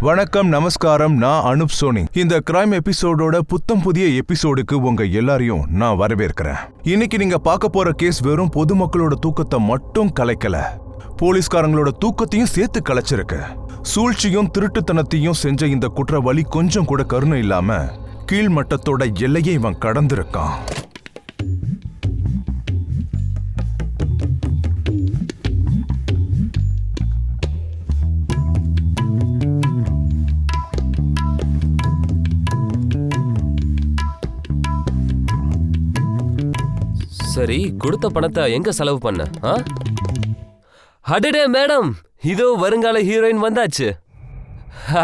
வணக்கம், நமஸ்காரம். நான் அனுப் சோனி. இந்த கிரைம் எபிசோடோட புத்தம் புதிய எபிசோடுக்கு உங்க எல்லாரையும் நான் வரவேற்கிறேன். இன்னைக்கு நீங்க பார்க்க போற கேஸ் வெறும் பொதுமக்களோட தூக்கத்தை மட்டும் கலைக்கல, போலீஸ்காரங்களோட தூக்கத்தையும் சேர்த்து கலைச்சிருக்கு. சூழ்ச்சியும் திருட்டுத்தனத்தையும் செஞ்ச இந்த குற்றவாளி கொஞ்சம் கூட கருணை இல்லாம கீழ்மட்டத்தோட எல்லையை இவன் கடந்திருக்கான். சரி, கொடுத்த பணத்தை எங்க செலவு பண்ண? அடடே மேடம், இதோ வருங்கால ஹீரோயின் வந்தாச்சு.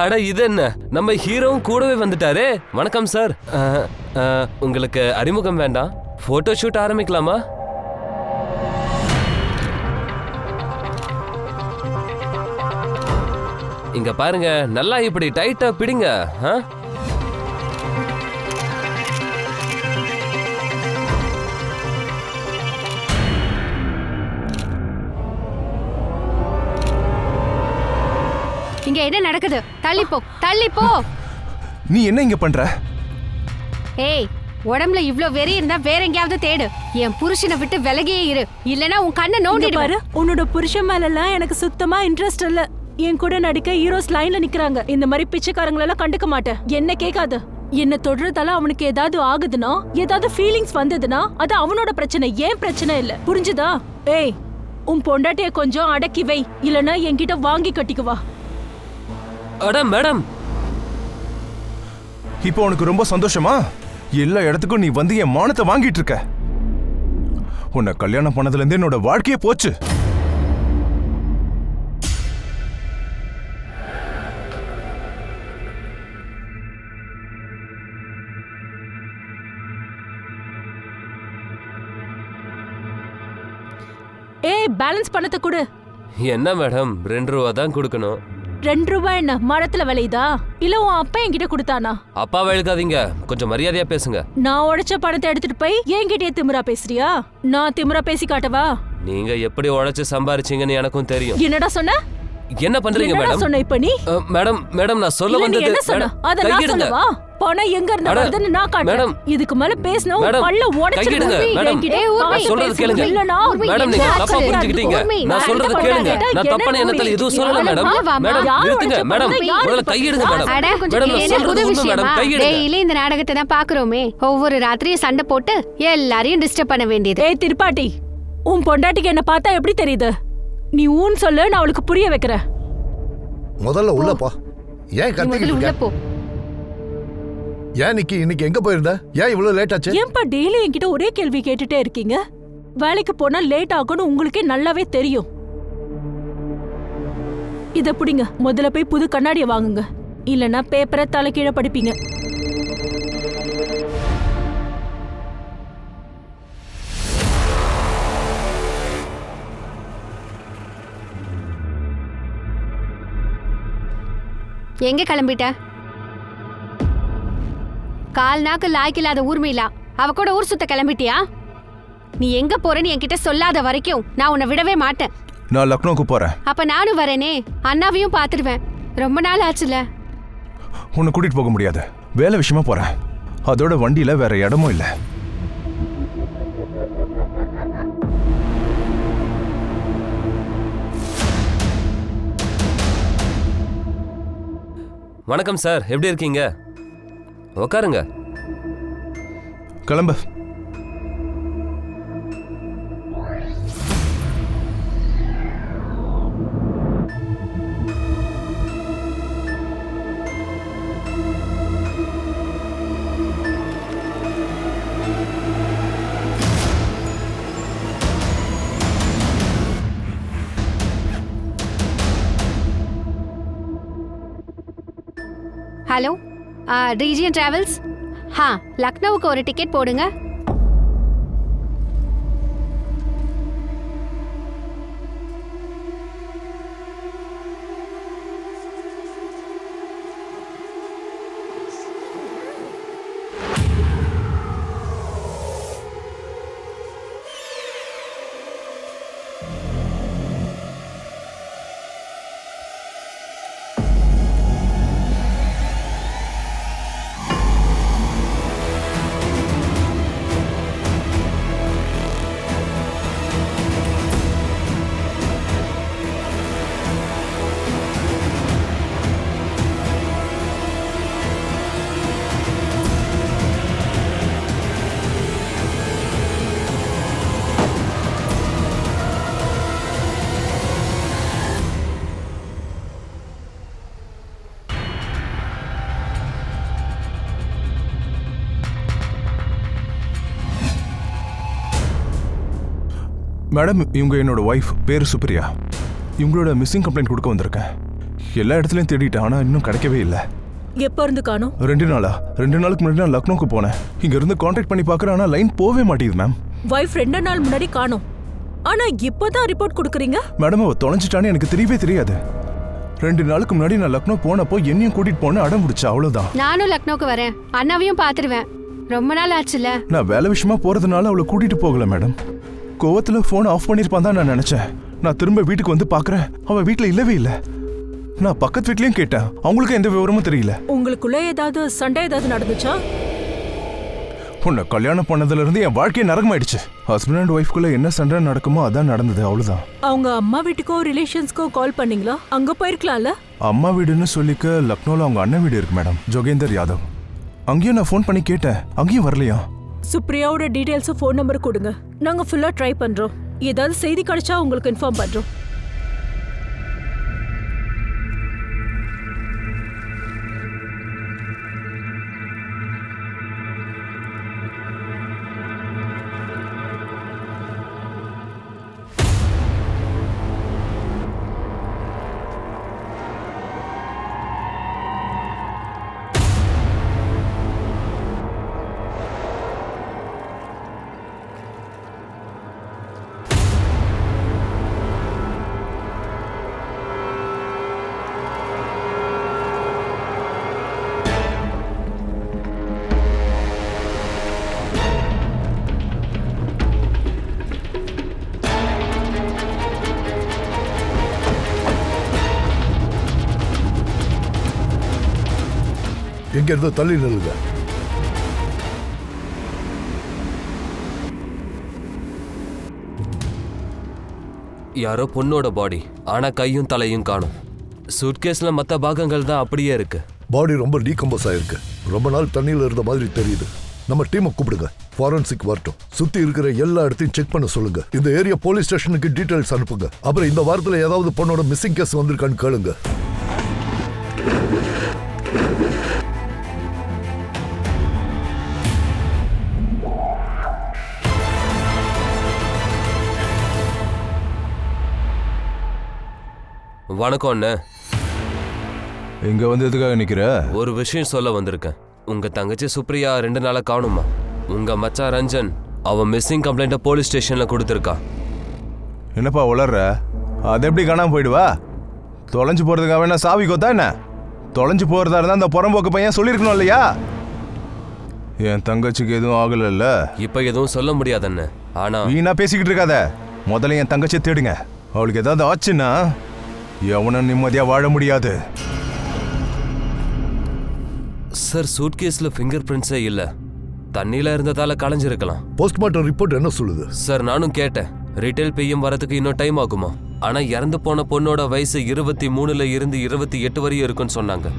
அட இது என்ன, நம்ம ஹீரோவும் கூடவே வந்துட்டாரே. வணக்கம் சார். உங்களுக்கு அறிமுகம் வேண்டாம், போட்டோ ஷூட் ஆரம்பிக்கலாமா? இங்க பாருங்க, நல்லா இப்படி டைட்டா பிடிங்க. இங்க என்ன நடக்குது? தள்ளிப்போ, தள்ளிப்போ. நீ என்ன இங்க பண்ற? ஏய், உடம்புல இவ்ளோ வெறி இருந்தா வேற எங்கயாவது தேடு. என் புருஷனை விட்டு விலகியே இரு, இல்லனா உன் கண்ணை நோண்டிடுவாரு. உன்னோட புருஷன் மேலலாம் எனக்கு சுத்தமா இன்ட்ரெஸ்ட் இல்ல. என் கூட நடிக்க ஹீரோஸ் லைன்ல நிக்கிறாங்க. இந்த மாதிரி பிச்சைக்காரங்களெல்லாம் கண்டுக்க மாட்டேன். என்ன கேட்காது. என்ன தொடுறதால அவனுக்கு ஏதாவது ஆகுதுன்னா, ஏதாவது ஃபீலிங்ஸ் வந்ததுன்னா அது அவனோட பிரச்சனை, ஏன் பிரச்சனை இல்ல. புரிஞ்சுதா? ஏய், உன் பொண்டாட்டிய கொஞ்சம் அடக்கி வை, இல்லனா என்கிட்ட வாங்கி கட்டிக்குவா. அட மேடம், இப்போ உனக்கு ரொம்ப சந்தோஷமா? எல்லா இடத்துக்கும் நீ வந்து என் மானத்தை வாங்கிட்டு இருக்க. உன்னை கல்யாணம் பண்ணதுல இருந்து என்னோட வாழ்க்கையே போச்சு. ஏய், பேலன்ஸ் பணத்தை கொடு. என்ன மேடம், 2 ரூபா தான் கொடுக்கணும். 2 ரூபாய் என்ன மரத்துல விளையுதா? இல்ல உன் அப்பா என்கிட்ட கொடுத்தானா? அப்பாவை எழுதாதீங்க, கொஞ்சம் மரியாதையா பேசுங்க. நான் உழைச்ச பணத்தை எடுத்துட்டு போய் என்கிட்டயே திமிரா பேசுறியா? நான் திமிரா பேசி காட்டவா? நீங்க எப்படி உழைச்சு சம்பாரிச்சீங்கன்னு எனக்கும் தெரியும். என்னடா சொன்ன? என்ன பண்றீங்க மேடம்? சொன்ன இப்ப நீ? மேடம் நான் சொல்ல வந்தது என்ன சொன்ன? அத நான் சொல்லவா? பணம் எங்க இருந்து வருதுன்னு நான் காட்டுறேன். இதுக்கு மேல பேசணும் பல்ல உடைச்சிடுங்க. மேடம் சொல்றது கேளுங்க. மேடம் நீங்க தப்பா புரிஞ்சுக்கிட்டீங்க. நான் சொல்றது கேளுங்க. நான் தப்பான எண்ணத்துல எதுவும் சொல்லல மேடம். மேடம் நிறுத்துங்க மேடம். முதல்ல கையிடுங்க மேடம். மேடம் நான் சொல்றது உண்மை மேடம். கையிடுங்க. டெய்லி இந்த நாடகத்தை தான் பாக்குறோமே. ஒவ்வொரு ராத்திரியும் சண்டை போட்டு எல்லாரையும் டிஸ்டர்ப் பண்ண வேண்டியது. ஏய் திருப்பாட்டி, உன் பொண்டாட்டிக்கு என்ன பார்த்தா எப்படி தெரியுது? நீ ஊன் சொல்லு, நான் அவளுக்கு புரிய வைக்கிறேன். முதல்ல உள்ள போ. ஏன் கத்திக்கிட்டு உள்ள இருக்க? போ. ஏன் இன்னைக்கு எங்க போயிருந்த? ஏன் இவ்வளவு லேட் ஆச்சு? ஏன்பா டெய்லி என்கிட்ட ஒரே கேள்வி கேட்டுட்டே இருக்கீங்க? வேலைக்கு போனா லேட் ஆகும்னு உங்களுக்கே நல்லாவே தெரியும். இத புடிங்க, முதல்ல போய் புது கண்ணாடியை வாங்குங்க, இல்லனா பேப்பரை தலைகீழ படிப்பீங்க. எங்க கிளம்பிட்ட? கால் நாக்கு லாய்க்கில்லாத ஊர்மையிலா அவ கூட ஊர் சுத்த கிளம்பிட்டியா? நீ எங்க போறன்னு என்கிட்ட சொல்லாத வரைக்கும் நான் உன்னை விடவே மாட்டேன். நான் லக்னோக்கு போறேன். அப்ப நானும் வரேனே, அண்ணாவையும் பாத்துருவேன். ரொம்ப நாள் ஆச்சுல. உன்னை கூட்டிட்டு போக முடியாது, வேலை விஷயமா போறேன். அதோட வண்டியில வேற இடமும் இல்ல. வணக்கம் சார், எப்படி இருக்கீங்க? உட்காருங்க. கிளம்பு. Hello, region travels. லக்னோவுக்கு ஒரு டிக்கெட் போடுங்க. மேடம், இவங்க என்னோட ஒய்ஃப், பேரு சுப்ரியா. இவங்களோட மிஸ்ஸிங் கம்ப்ளைண்ட் கொடுக்க வந்திருக்கேன். எல்லா இடத்துலையும் தேடிட்டேன், ஆனால் இன்னும் கிடைக்கவே இல்லை. எப்ப இருந்து காணோம்? 2 நாளா? 2 நாளுக்கு முன்னாடி நான் லக்னோக்கு போனேன். இங்க இருந்து கான்டாக்ட் பண்ணி பார்க்கறேன், ஆனால் லைன் போவே மாட்டேங்குது மேம். வைஃப் 2 நாள் முன்னாடி காணோம், ஆனா இப்பதான் ரிப்போர்ட் கொடுக்குறீங்க. மேடம், அவ தொலைஞ்சிட்டான்னு எனக்கு தெரியவே தெரியாது. 2 நாளுக்கு முன்னாடி நான் லக்னோ போனப்போ என்னையும் கூட்டிட்டு போன அடம் முடிச்சா, அவ்வளவுதான். நானும் லக்னோக்கு வரேன், அண்ணாவையும் பாத்துருவேன். ரொம்ப நாள் ஆச்சுல. நான் வேலை விஷயமா போறதுனால அவளை கூட்டிட்டு போகல மேடம். கோவத்துல போன் ஆஃப் பண்ணிருப்பான் தான் நான் நினைச்சேன். நான் திரும்ப வீட்டுக்கு வந்து பாக்குறேன், அவ வீட்டுல இல்லவே இல்லை. நான் பக்கத்து வீட்லயும் கேட்டேன், அவங்களுக்கு எந்த விவரமும் தெரியல. உங்களுக்குள்ள ஏதாவது சண்டை ஏதாவது நடந்துச்சா? உன்னை கல்யாணம் பண்ணதுல இருந்து என் வாழ்க்கையை நரகமாயிடுச்சு. ஹஸ்பண்ட் அண்ட் ஒய்ஃப்குள்ள என்ன சண்டை நடக்குமோ அதான் நடந்தது, அவ்வளவுதான். அவங்க அம்மா வீட்டுக்கோ ரிலேஷன்ஸ்க்கோ கால் பண்ணீங்களா? அங்க போயிருக்கலாம்ல. அம்மா வீடுன்னு சொல்லிக்க லக்னோல அவங்க அண்ணன் வீடு இருக்கு மேடம், ஜோகேந்தர் யாதவ். அங்கேயும் நான் ஃபோன் பண்ணி கேட்டேன், அங்கேயும் வரலையா. சுப்ரியாவோட டீடைல்ஸ், ஃபோன் நம்பர் கொடுங்க, நாங்க ஃபுல்லா ட்ரை பண்றோம். ஏதாவது செய்தி கிடைச்சா உங்களுக்கு இன்ஃபார்ம் பண்றோம். எங்க இருந்து தள்ளி நில்லுங்க. யாரோ பொண்ணோட பாடி, ஆனா கையும் தலையும் காணும். சூட்கேஸ்ல மத்த பாகங்கள் தான் அப்படியே இருக்கு. பாடி ரொம்ப டீகம்போஸ் ஆயிருக்கு. ரொம்ப நாள் தண்ணியில இருந்த மாதிரி தெரியுது. நம்ம டீமை கூப்பிடுங்க, ஃபாரன்சிக் வரட்டும். சுத்தி இருக்கிற எல்லா இடத்தையும் செக் பண்ண சொல்லுங்க. இந்த ஏரியா போலீஸ் ஸ்டேஷனுக்கு டீடைல்ஸ் அனுப்புங்க. அப்புறம் இந்த வாரத்துல ஏதாவது பொண்ணோட மிஸ்ஸிங் கேஸ் வந்திருக்கான்னு கேளுங்க. வணக்கம் அண்ணே. இங்க வந்து எதுக்காக நிக்கிற? ஒரு விஷயம் சொல்ல வந்திருக்கேன். உங்க தங்கச்சி சுப்ரியா 2 நாளா காணுமா? உங்க மச்சான் ரஞ்சன் அவன் மிஸ்ஸிங் கம்ப்ளைண்ட்டை போலீஸ் ஸ்டேஷன்ல கொடுத்துருக்கான். என்னப்பா உளர்ற? அது எப்படி காணாம போயிடுவா? தொலைஞ்சு போறதுக்காக வேணா சாவி கொத்தா என்ன? தொலைஞ்சு போறதா இருந்தா அந்த புறம்போக்கு பையன் சொல்லியிருக்கணும் இல்லையா? என் தங்கச்சிக்கு எதுவும் ஆகல. இப்ப எதுவும் சொல்ல முடியாதண்ணே. ஆனா வீணா பேசிக்கிட்டு இருக்காத. முதல்ல என் தங்கச்சியை தேடுங்க. அவளுக்கு ஏதாவது ஆச்சுன்னா எவனும் நிம்மதியா வாழ முடியாது. சார், சூட்கேஸ்ல ஃபிங்கர் பிரிண்ட்ஸே இல்ல. தண்ணியில இருந்ததால களைஞ்சிருக்கலாம். போஸ்ட்மார்ட்டம் ரிப்போர்ட் என்ன சொல்லுது? சார், நானும் கேட்டேன். ரீட்டைல் பிஎம் வரதுக்கு இன்னும் டைம் ஆகுமா? ஆனா இறந்து போன பொண்ணோட வயசு 23ல இருந்து 28 வரையும் இருக்குன்னு சொன்னாங்க.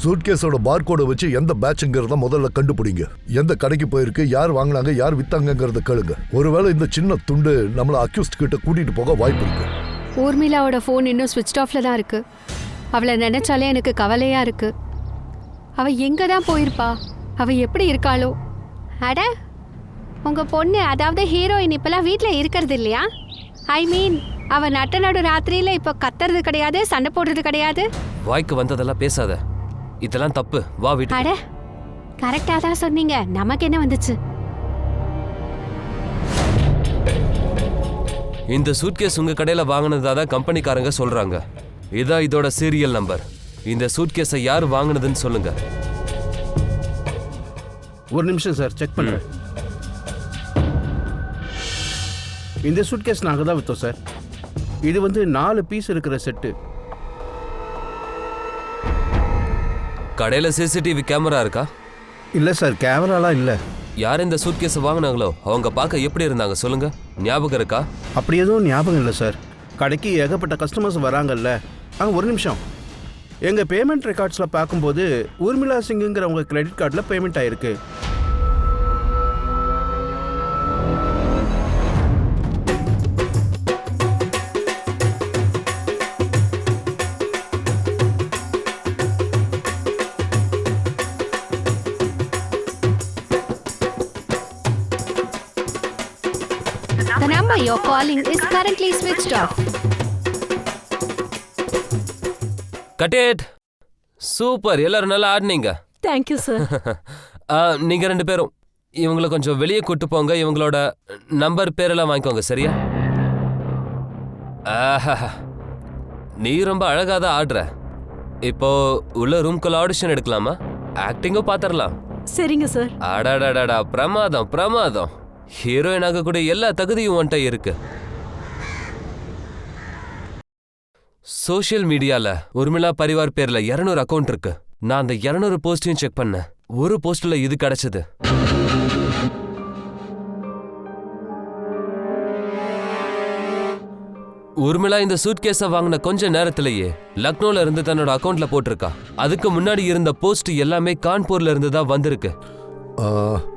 சூட்கேஸோட பார்கோட வச்சு எந்த பேட்ச்ங்கிறத முதல்ல கண்டுபிடிங்க. எந்த கடைக்கு போயிருக்கு, யார் வாங்கினாங்க, யார் வித்தாங்கிறத கேளுங்க. ஒருவேளை இந்த சின்ன துண்டு நம்மள அக்யூஸ்ட் கிட்ட கூட்டிட்டு போக வாய்ப்பு இருக்கு. ஊர்மிளாவோட ஃபோன் இன்னும் ஸ்விட்ச் ஆஃப்ல தான் இருக்கு. அவளை நினைச்சாலே எனக்கு கவலையா இருக்கு. அவ எங்க தான் போயிருப்பா? அவ எப்படி இருக்காளோ? அட, உங்க பொண்ணு, அதாவது ஹீரோயின் இப்பெல்லாம் வீட்டில் இருக்கிறது இல்லையா? ஐ மீன், அவ நட்ட நடு ராத்திரியில இப்போ கத்துறது கிடையாது, சண்டை போடுறது கிடையாது. வாய்க்கு வந்ததெல்லாம் பேசாத, இதெல்லாம் தப்பு. வா வீட்டுக்கு. அட, கரெக்டா தான் சொன்னீங்க. நமக்கு என்ன வந்துச்சு? இந்த சூட்கேஸ் உங்க கடையில வாங்கினதா தான் கம்பெனிக்காரங்க சொல்றாங்க. இதான் இதோட சீரியல் நம்பர். இந்த சூட்கேஸை யார் வாங்கினதுன்னு சொல்லுங்க. ஒரு நிமிஷம் சார், செக் பண்ணுறேன். இந்த சூட்கேஸ் நாங்கள் தான் விற்றோம் சார். இது வந்து 4 பீஸ் இருக்கிற செட்டு. கடையில சிசிடிவி கேமரா இருக்கா? இல்லை சார், கேமராலாம் இல்லை. யார் இந்த சூட்கேஸை வாங்கினாங்களோ அவங்க பார்க்க எப்படி இருந்தாங்க சொல்லுங்க, ஞாபகம் இருக்கா? அப்படி எதுவும் ஞாபகம் இல்லை சார். கடைக்கு ஏகப்பட்ட கஸ்டமர்ஸ் வராங்கல்ல. ஒரு நிமிஷம், எங்கள் பேமெண்ட் ரெக்கார்ட்ஸில் பார்க்கும்போது ஊர்மிளா சிங்குங்கிற உங்கள் கிரெடிட் கார்டில் பேமெண்ட் ஆயிருக்கு. number you're calling is currently switched off. கட்டேட் சூப்பர், எல்லாரும் நல்லா ஆடினீங்க. Thank you sir. நீங்க 2 பேரும் இவங்களை கொஞ்சம் வெளியே கூட்டு போங்க. இவங்களோட நம்பர் பேரெல்லாம் வாங்கிக்கோங்க, சரியா? ஆஹா, நீ ரொம்ப அழகா தான் ஆடுற. இப்போ உள்ள ரூம்குள்ள ஆடிஷன் எடுக்கலாமா? ஆக்டிங்கும் பாத்திரலாம். சரிங்க சார். அடாடாடாடா, பிரமாதம் பிரமாதம். ஹீரோயின் ஆகக்கூடிய எல்லா தகுதியும் உன்கிட்ட இருக்கு. சோஷியல் மீடியால உர்மிளா பரிவார் பேர்ல 200 அக்கவுண்ட் இருக்கு. நான் அந்த 200 போஸ்டையும் செக் பண்ணேன். ஒரு போஸ்ட்ல இது கிடைச்சது. உர்மிளா இந்த சூட்கேஸை வாங்கின கொஞ்ச நேரத்திலேயே லக்னோல இருந்து தன்னோட அக்கவுண்ட்ல போட்டிருக்கா. அதுக்கு முன்னாடி இருந்த போஸ்ட் எல்லாமே கான்பூர்ல இருந்து தான் வந்திருக்கு.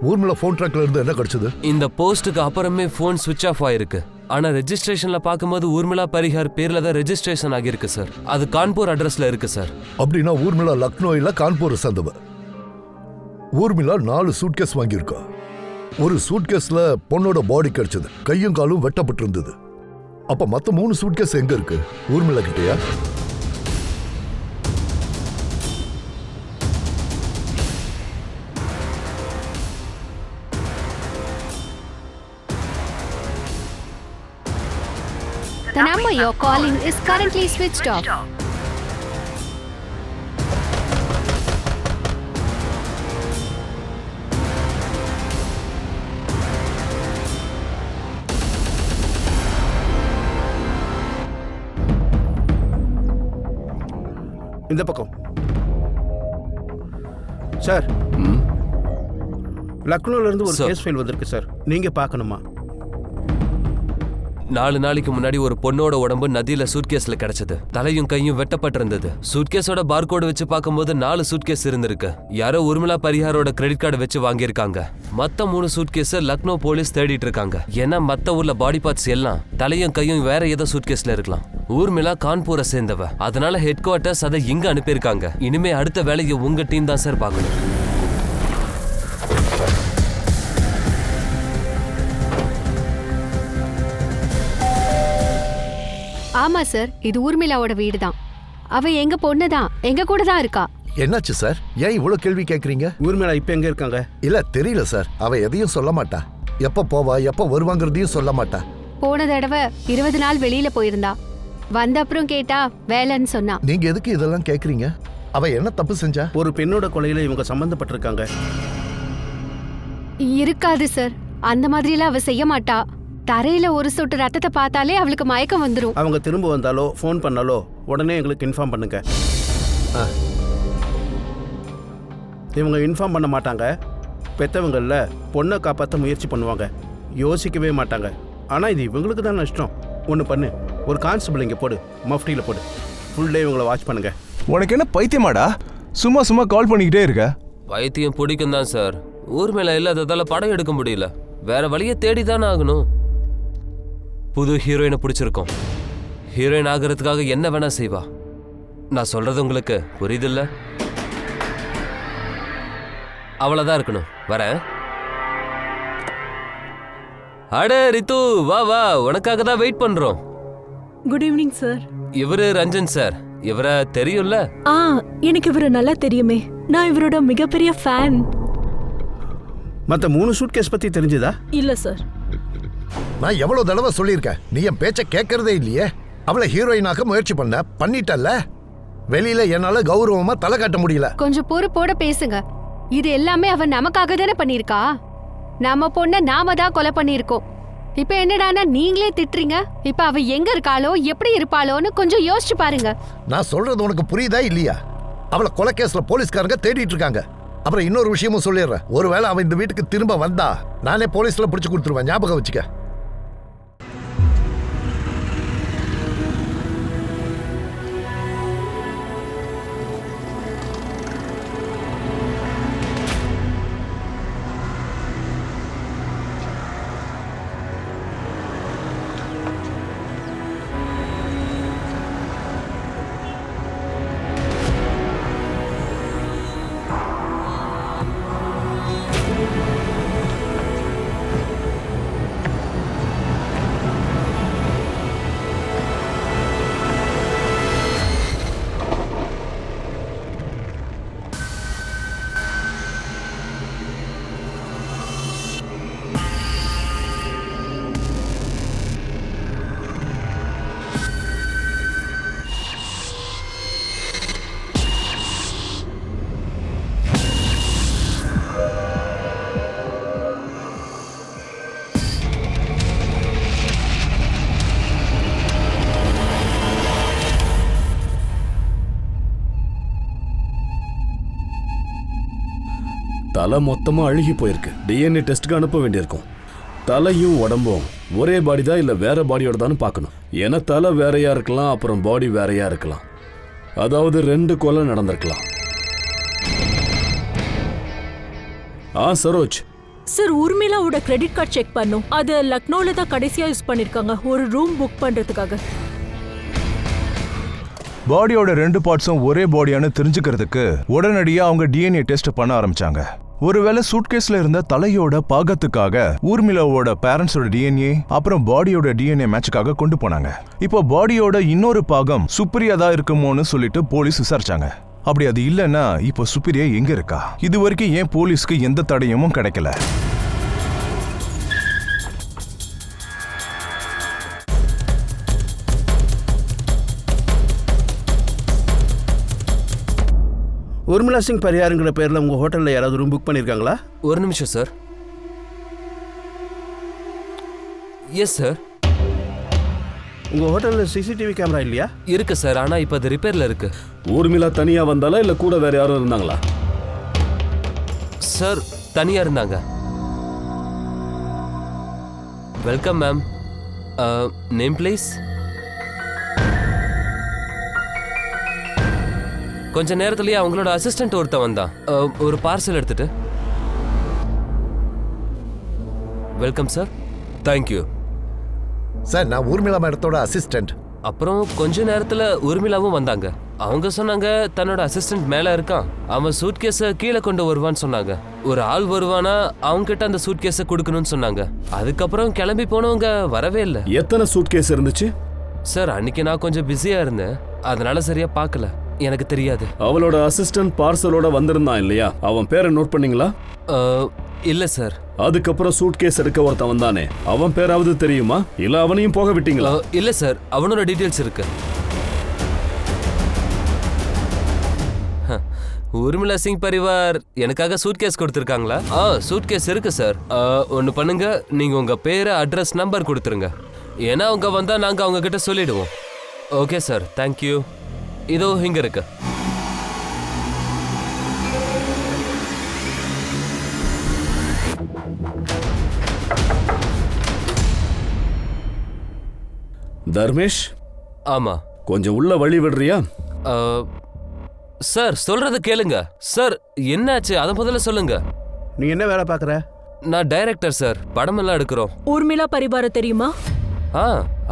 ஊர்மிளா ஃபோன் ட்ராக்ல இருந்து என்ன கிடைச்சது? இந்த போஸ்ட்டுக்கு அப்புறமே ஃபோன் சுவிட்ச் ஆஃப் ஆயிருக்கு. ஆனா ரெஜிஸ்ட்ரேஷன்ல பார்க்கும்போது ஊர்மிளா பரிஹார் பேர்ல தான் ரெஜிஸ்ட்ரேஷன் ஆகியிருக்கு சார். அது கான்பூர் அட்ரஸ்ல இருக்கு சார். அப்படின்னா ஊர்மிளா லக்னோ இல்ல கான்பூர் சேர்ந்தவ. ஊர்மிளா 4 சூட்கேஸ் வாங்கியிருக்கா. ஒரு சூட்கேஸ்ல பொண்ணோட பாடி கிடைச்சது, கையும் காலும் வெட்டப்பட்டிருந்தது. அப்ப மத்த 3 சூட்கேஸ் எங்க இருக்கு? Urmila கிட்டயா? The number you're calling is currently switched off. இந்த பக்கம் சார். லக்னோல இருந்து ஒரு Sir. கேஸ் ஃபைல் வந்திருக்கு சார். நீங்க பார்க்கணுமா? 4 நாளைக்கு முன்னாடி ஒரு பொண்ணோட உடம்பு நதியில சூட்கேஸ்ல கிடைச்சது. தலையும் கையும் வெட்டப்பட்டிருந்தது. சூட்கேஸோட பார்கோடு வச்சு பார்க்கும்போது 4 சூட்கேஸ் இருந்திருக்கு. யாரோ உர்மிளா பரிஹாரோட கிரெடிட் கார்டு வச்சு வாங்கியிருக்காங்க. மத்த 3 சூட்கேஸ லக்னோ போலீஸ் தேடிட்டு இருக்காங்க. ஏன்னா மத்த ஊர்ல பாடி பார்ட்ஸ் எல்லாம் தலையும் கையும் வேற ஏதோ சூட்கேஸ்ல இருக்கலாம். ஊர்மிளா கான்பூரை சேர்ந்தவ, அதனால ஹெட் குவார்ட்டர்ஸ் அதை இங்க அனுப்பியிருக்காங்க. இனிமே அடுத்த வேலையை உங்க டீம் தான் சார் பார்க்கணும். ஆமா சார், இது ஊர்மிளாவோட வீடு தான். அவ எங்க பொண்ணு தான், எங்க கூட தான் இருக்கா. என்னாச்சு சார்? ஏன் இவ்வளவு கேள்வி கேக்குறீங்க? ஊர்மிளா இப்ப எங்க இருக்காங்க? இல்ல தெரியல சார். அவ எதையும் சொல்ல மாட்டா. எப்ப போவா எப்ப வருவாங்கிறதையும் சொல்ல மாட்டா. போன தடவை 20 நாள் வெளியில போயிருந்தா. வந்த அப்புறம் கேட்டா வேலைன்னு சொன்னா. நீங்க எதுக்கு இதெல்லாம் கேக்குறீங்க? அவ என்ன தப்பு செஞ்சா? ஒரு பெண்ணோட கொலையில இவங்க சம்பந்தப்பட்டிருக்காங்க. இருக்காது சார், அந்த மாதிரிலாம் அவ செய்ய மாட்டா. தரையில ஒரு சொட்டு ரத்தத்தை பார்த்தாலே அவளுக்கு மயக்கம் வந்துடும். அவங்க திரும்ப வந்தாலோ ஃபோன் பண்ணாலோ உடனே எங்களுக்கு இன்ஃபார்ம் பண்ணுங்க. இவங்க இன்ஃபார்ம் பண்ண மாட்டாங்க. பெத்தவங்கள பொண்ணை காப்பாற்ற முயற்சி பண்ணுவாங்க, யோசிக்கவே மாட்டாங்க. ஆனால் இது இவங்களுக்கு தான் நஷ்டம். ஒன்று பண்ணு, ஒரு கான்ஸ்டபிள் இங்கே போடு, மஃப்டியில் போடு. ஃபுல் டே இவங்களை வாட்ச் பண்ணுங்க. உனக்கு என்ன பைத்தியமாடா? சும்மா சும்மா கால் பண்ணிக்கிட்டே இருக்க. பைத்தியம் பிடிக்கும் தான் சார். ஊர்மிளா இல்லாததால படம் எடுக்க முடியல. வேற வழியை தேடிதானே ஆகணும். புது ஹீரோயினை பிடிச்சிருக்கோம். ஹீரோயின் ஆகிறதுக்காக என்ன வேணா செய்வா. நான் சொல்றது உங்களுக்கு புரியுதில்ல? அவ்வளவுதான் இருக்கணும். வரேன். அட ரித்து, வா வா, உனக்காக தான் வெயிட் பண்றோம். Good evening sir. இவரு ரஞ்சன் சார். இவரை தெரியும்ல? எனக்கு இவரை நல்லா தெரியுமே. நான் இவரோட மிகப்பெரிய ஃபேன். மற்ற 3 சூட்கேஸ் பத்தி தெரிஞ்சுதா? இல்ல சார். நான் எவ்வளவு தடவை சொல்லியிருக்கேன், நீ என் பேச்ச கேட்கறதே இல்லையே. அவளை ஹீரோயினாக்க முயற்சி பண்ணிட்டல்ல. வெளியில என்னால கௌரவமா தலை காட்ட முடியல. கொஞ்சம் பொறுப்போட பேசுங்க. இது எல்லாமே அவ நமக்காக தானே பண்ணிருக்கா. நம்ம பொண்ண நாம தான் கொலை பண்ணிருக்கோம். இப்ப என்னடானா நீங்களே திட்டுறீங்க. இப்ப அவ எங்க இருக்காளோ எப்படி இருப்பாளோன்னு கொஞ்சம் யோசிச்சு பாருங்க. நான் சொல்றது உனக்கு புரியுதா இல்லையா? அவளை கொலை கேஸ்ல போலீஸ்காரங்க தேடிட்டு இருக்காங்க. அப்புறம் இன்னொரு விஷயமும் சொல்லிடுறேன். ஒருவேளை அவன் இந்த வீட்டுக்கு திரும்ப வந்தா நானே போலீஸ்ல பிடிச்சு கொடுத்துருவேன், ஞாபகம் வச்சுக்க. தலை மொத்தமா அழுகி போயிருக்கு. டிஎன்ஏ டெஸ்ட்டுக்கு அனுப்ப வேண்டியிருக்கும். தலையும் உடம்பும் ஒரே பாடி தான் இல்லை வேற பாடியோட தான் பார்க்கணும். ஏன்னா தலை வேறையா இருக்கலாம், அப்புறம் பாடி வேறையா இருக்கலாம். அதாவது 2 கொலை நடந்திருக்கலாம். சரோஜ் சார், ஊர்மிளாவோட கிரெடிட் கார்டு செக் பண்ணும். அது லக்னோல தான் கடைசியா யூஸ் பண்ணிருக்காங்க, ஒரு ரூம் புக் பண்றதுக்காக. பாடியோட 2 பார்ட்ஸும் ஒரே பாடியானு தெரிஞ்சுக்கிறதுக்கு உடனடியா அவங்க டிஎன்ஏ டெஸ்ட் பண்ண ஆரம்பிச்சாங்க. ஒருவேளை சூட்கேஸ்ல இருந்த தலையோட பாகத்துக்காக ஊர்மிளாவோட பேரண்ட்ஸோட டிஎன்ஏ அப்புறம் பாடியோட டிஎன்ஏ மேட்சுக்காக கொண்டு போனாங்க. இப்போ பாடியோட இன்னொரு பாகம் சுப்ரியா தான் இருக்குமோன்னு சொல்லிட்டு போலீஸ் விசாரிச்சாங்க. அப்படி அது இல்லைன்னா இப்போ சுப்ரியா எங்க இருக்கா? இது வரைக்கும் ஏன் போலீஸ்க்கு எந்த தடயமும் கிடைக்கல? ஊர்மிளா சிங் பரியாருங்கிற பேரில் உங்கள் ஹோட்டலில் யாராவது ரூம் புக் பண்ணியிருக்காங்களா? ஒரு நிமிஷம் சார். Yes sir. உங்கள் ஹோட்டலில் சிசிடிவி கேமரா இல்லையா? இருக்கு சார், ஆனால் இப்போ அது ரிப்பேரில் இருக்கு. ஊர்மிளா தனியா வந்தாலா இல்லை கூட வேற யாரும் இருந்தாங்களா? சார் தனியாக இருந்தாங்க. Welcome ma'am. Name please. கொஞ்ச நேரத்துலயே அவங்களோட அசிஸ்டன்ட் ஒருத்தன் வந்தான், ஒரு பார்சல் எடுத்துட்டு. Welcome sir. Thank you sir. நான் ஊர்மிளா மேடத்தோட அசிஸ்டன்ட். அப்புறம் கொஞ்ச நேரத்துல ஊர்மிளாவும் வந்தாங்க. அவங்க சொன்னாங்க தன்னோட அசிஸ்டன்ட் மேல இருக்கான், அவன் சூட்கேஸை கீழே கொண்டு வருவான்னு சொன்னாங்க. ஒரு ஆள் வருவானா அவங்க கிட்ட அந்த சூட்கேஸை கொடுக்கணும்னு சொன்னாங்க. அதுக்கப்புறம் கிளம்பி போனவங்க வரவே இல்லை. எத்தனை சூட்கேஸ் இருந்துச்சு? சார் அன்னைக்கு நான் கொஞ்சம் பிஸியா இருந்தேன், அதனால சரியா பார்க்கல, எனக்கு தெரியாது. அவளோட அசிஸ்டன்ட் பார்சலோட வந்திருந்தான் இல்லையா? அவன் பேரை நோட் பண்ணீங்களா? இல்ல சார். அதுக்கப்புறம் சூட்கேஸ் எடுக்க ஒருத்தன் வந்தானே, அவன் பேராவது தெரியுமா? இல்ல அவனையும் போக விட்டீங்களா? இல்ல சார், அவனோட டீடைல்ஸ் இருக்கு. ஊர்மிளா சிங் பரிவார் எனக்காக சூட்கேஸ் கொடுத்துருக்காங்களா? சூட்கேஸ் இருக்கு சார். ஒன்று பண்ணுங்க, நீங்க உங்க பேரு, அட்ரஸ், நம்பர் கொடுத்துருங்க. ஏன்னா அவங்க வந்தா நாங்க அவங்க கிட்ட சொல்லிடுவோம். Okay sir, thank you. இதோ இங்க இருக்கு. தர்மேஷ். ஆமா. கொஞ்சம் உள்ள வழி விடுறியா? சார் சொல்றத கேளுங்க. சார் என்னாச்சு அதை முதல்ல சொல்லுங்க. நீ என்ன வேலை பார்க்குற? நான் டைரக்டர் சார், படமெல்லாம் எடுக்கிறோம். ஊர்மிளா பரிவார தெரியுமா?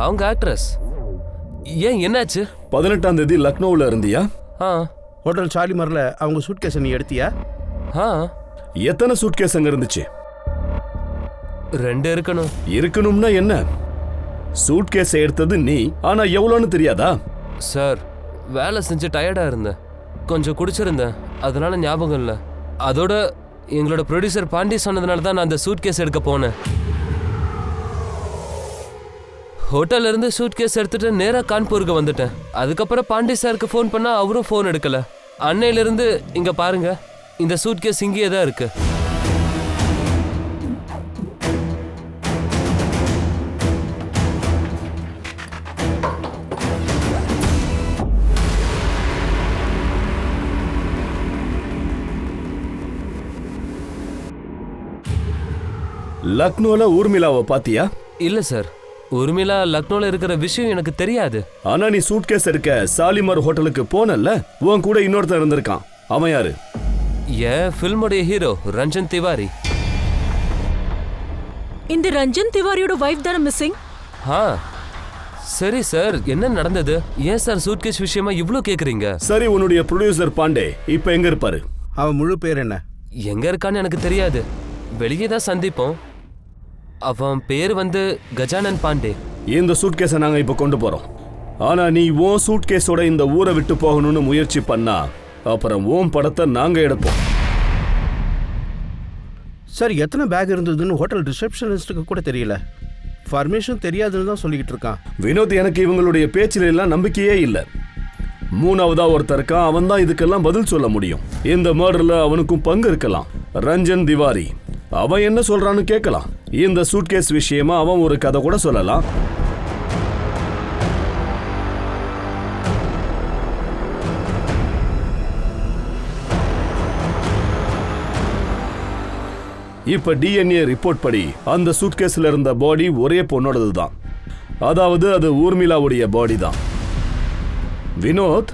அவங்க ஆக்ட்ரஸ். ஏன் என்னாச்சு? 18ஆம் தேதி லக்னோவில் இருந்தியா? ஹோட்டல் ஷாலிமாரில் அவங்க சூட்கேஸை நீ எடுத்தியா? எத்தனை சூட்கேஸ் அங்க இருந்துச்சு? 2 இருக்கணும். இருக்கணும்னா என்ன? சூட்கேஸை எடுத்தது நீ, ஆனா எவ்வளோன்னு தெரியாதா? சார் வேலை செஞ்சு டயர்டா இருந்தேன், கொஞ்சம் குடிச்சிருந்தேன், அதனால ஞாபகம் இல்லை. அதோட எங்களோட ப்ரொடியூசர் பாண்டி சொன்னதுனால தான் நான் அந்த சூட்கேஸ் எடுக்க போனேன். ஹோட்டல்ல இருந்து சூட்கேஸ் எடுத்துட்டு நேரா கான்பூருக்கு வந்துட்டேன். அதுக்கப்புறம் பாண்டி சாருக்கு ஃபோன் பண்ணா அவரும் ஃபோன் எடுக்கல. அன்னையிலிருந்து இங்க பாருங்க, இந்த சூட்கேஸ் இங்கேயே தான் இருக்கு. லக்னோல ஊர்மிளாவை பாத்தியா? இல்ல சார், ஊர்மிளா லக்னோல இருக்கிற விஷயம் எனக்கு தெரியாது. ஆனா நீ சூட்கேஸ் எடுக்க சாலிமார் ஹோட்டலுக்கு போனல்ல, உன் கூட இன்னொருத்தன் இருந்திருக்கான். அவன் யாரு? ஏன் ஃபில்மோடைய ஹீரோ ரஞ்சன் திவாரி. இந்த ரஞ்சன் திவாரியோட வைஃப் தானே மிஸ்ஸிங்? சரி சார், என்ன நடந்தது? ஏன் சார் சூட்கேஸ் விஷயமா இவ்ளோ கேக்குறீங்க? சரி, உன்னுடைய ப்ரொடியூசர் பாண்டே இப்ப எங்க இருப்பாரு? அவன் முழு பேர் என்ன? எங்க இருக்கான்னு எனக்கு தெரியாது, வெளியே தான் சந்திப்போம். அவன் பேர் கஜானன் பாண்டே. இந்த சூட்கேஸை நாங்க இப்ப கொண்டு போறோம். ஆனா நீ உன் சூட்கேஸோட இந்த ஊரை விட்டு போகணும்னு முயற்சி பண்ணா அப்புறம் உன் படத்தை நாங்க எடுப்போம். சார் எத்தனை பேக் இருந்ததுன்னு ஹோட்டல் ரிசப்ஷனிஸ்டுக்கு கூட தெரியல. ஃபர்மேஷன் தெரியாதுன்னு தான் சொல்லிக்கிட்டு இருக்கான். வினோத், எனக்கு இவங்களுடைய பேச்சில எல்லாம் நம்பிக்கையே இல்லை. 3ஆவதா ஒருத்தர் இருக்கான், அவன் தான் இதுக்கெல்லாம் பதில் சொல்ல முடியும். இந்த மர்டர்ல அவனுக்கும் பங்கு இருக்கலாம். ரஞ்சன் திவாரி, அவன் என்ன சொல்றான்னு கேட்கலாம். இந்த சூட்கேஸ் விஷயமா அவன் ஒரு கதை கூட சொல்லலாம். இப்ப டிஎன்ஏ ரிப்போர்ட் படி அந்த சூட்கேஸ்ல இருந்த பாடி ஒரே பொண்ணோடது தான். அதாவது அது ஊர்மிளாவுடைய பாடி தான். வினோத்,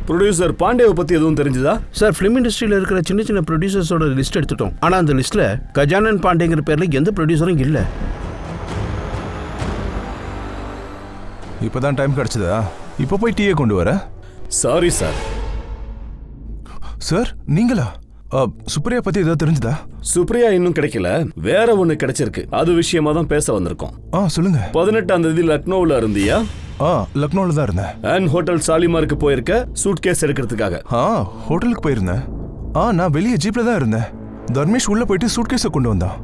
ப்ரொடியூசர் பாண்டேவை பத்தி எதுவும் தெரிஞ்சுதா? சார், ஃபிலிம் இண்டஸ்ட்ரியில் இருக்கிற சின்ன சின்ன ப்ரொடியூசர்ஸோட லிஸ்ட் எடுத்துட்டோம். ஆனால் அந்த லிஸ்ட்டில் கஜானன் பாண்டேங்கிற பேரில் எந்த ப்ரொடியூசரும் இல்லை. இப்பதான் டைம் கிடைச்சதா? இப்போ போய் டீயை கொண்டு வர. Sorry sir. சார், நீங்களா? சுப்ரியா பத்தி ஏதாவது தெரிஞ்சுதா? சுப்ரியா இன்னும் கிடைக்கல, வேற ஒண்ணு கிடைச்சிருக்கு. அது விஷயமா தான் பேச வந்திருக்கோம். சொல்லுங்க. 18ஆம் தேதி லக்னோவில் இருந்தியா? லக்னோவில் தான் இருந்தேன். அண்ட் ஹோட்டல் ஷாலிமாருக்கு போயிருக்க சூட்கேஸ் எடுக்கிறதுக்காக? ஹோட்டலுக்கு போயிருந்தேன். நான் வெளியே ஜீப்ல தான் இருந்தேன். தர்மேஷ் உள்ள போயிட்டு சூட்கேஸை கொண்டு வந்தான்.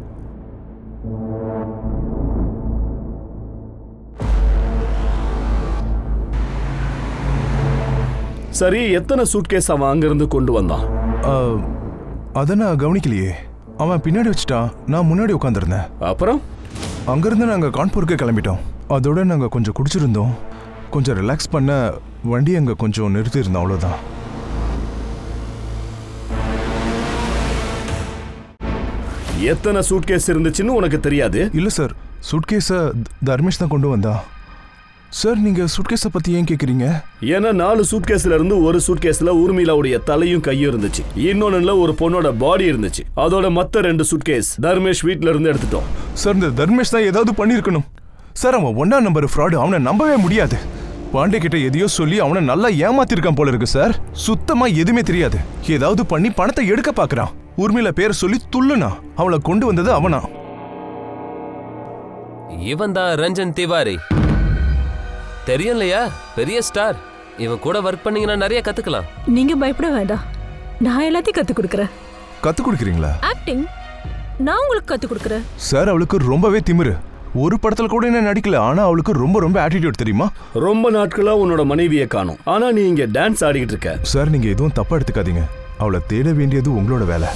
சரி, எத்தனை சூட்கேஸ் அவன் அங்கிருந்து கொண்டு வந்தான்? அதை நான் கவனிக்கலையே. அவன் பின்னாடி வச்சுட்டான், நான் முன்னாடி உட்காந்துருந்தேன். அப்புறம் அங்கிருந்து நாங்கள் கான்பூருக்கு கிளம்பிட்டோம். அதோட நாங்கள் கொஞ்சம் குடிச்சிருந்தோம். கொஞ்சம் ரிலாக்ஸ் பண்ண வண்டி அங்கே கொஞ்சம் நிறுத்தியிருந்தோம், அவ்வளோதான். எத்தனை சூட்கேஸ் இருந்துச்சுன்னு உனக்கு தெரியாது? இல்லை சார், சூட்கேஸை தர்மேஷ் தான் கொண்டு வந்தா. சார், நீங்க சூட்கேஸை பத்தி ஏன் கேக்குறீங்க? ஏன்னா 4 சூட்கேஸ்ல இருந்து ஒரு சூட்கேஸ்ல ஊர்மிளாவுடைய தலையும் கையும் இருந்துச்சு. இன்னொன்னுல ஒரு பொண்ணோட பாடி இருந்துச்சு. அதோட மத்த 2 சூட்கேஸ் தர்மேஷ் வீட்ல இருந்து எடுத்துட்டோம். சார், இந்த தர்மேஷ் தான் ஏதாவது பண்ணிருக்கணும். சார், அவன் 1ஆம் நம்பர் ஃப்ராடு. அவனை நம்பவே முடியாது. பாண்டே கிட்ட எதையோ சொல்லி அவனை நல்லா ஏமாத்திருக்கான் போல இருக்கு சார். சுத்தமா எதுவுமே தெரியாது. ஏதாவது பண்ணி பணத்தை எடுக்க பாக்குறான். ஊர்மிளா பேரை சொல்லி துள்ளுனா. அவளை கொண்டு வந்தது அவனா. இவன் தான் ரஞ்சன் திவாரி. தெரியும் இல்லையா? பெரிய ஸ்டார். இவன் கூட ஒர்க் பண்ணீங்கன்னா நிறைய கத்துக்கலாம். நீங்க பயப்பட வேண்டாம், நான் எல்லாத்தையும் கத்து கொடுக்கறேன். கத்து கொடுக்குறீங்களா? ஆக்டிங் நான் உங்களுக்கு கத்து கொடுக்கறேன். சார், அவளுக்கு ரொம்பவே திமிரு. ஒரு படத்துல கூட என்ன நடிக்கல, ஆனா அவளுக்கு ரொம்ப ரொம்ப ஆட்டிடியூட் தெரியுமா? ரொம்ப நாட்களா உன்னோட மனைவியை காணோம், ஆனா நீ இங்க டான்ஸ் ஆடிக்கிட்டு இருக்க. சார், நீங்க எதுவும் தப்பா எடுத்துக்காதீங்க. அவளை தேட வேண்டியது உங்களோட வேலை.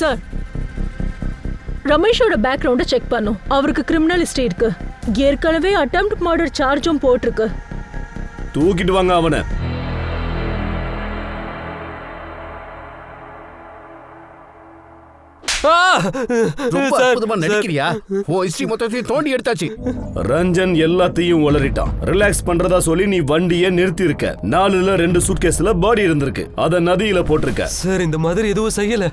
சார், ரமேஷோட பேக்ரவுண்டை செக் பண்ணும். அவருக்கு கிரிமினல் ஹிஸ்டரி இருக்கு. ஏற்கனவே அட்டெம்ப்ட் மர்டர் சார்ஜும் போட்டிருக்கு. தூக்கிட்டு வாங்க அவனை. ரொம்ப அற்புதமா நடிக்கிறியா? ஓ, ஹிஸ்டரி மொத்தத்தையும் தோண்டி எடுத்தாச்சு. ரஞ்சன் எல்லாத்தையும் உளறிட்டான். ரிலாக்ஸ் பண்றதா சொல்லி நீ வண்டியை நிறுத்தி இருக்க. 4ல 2 சூட்கேஸ்ல பாடி இருந்திருக்கு. அத நதியில போட்டிருக்க. சார், இந்த மாதிரி எதுவும் செய்யல.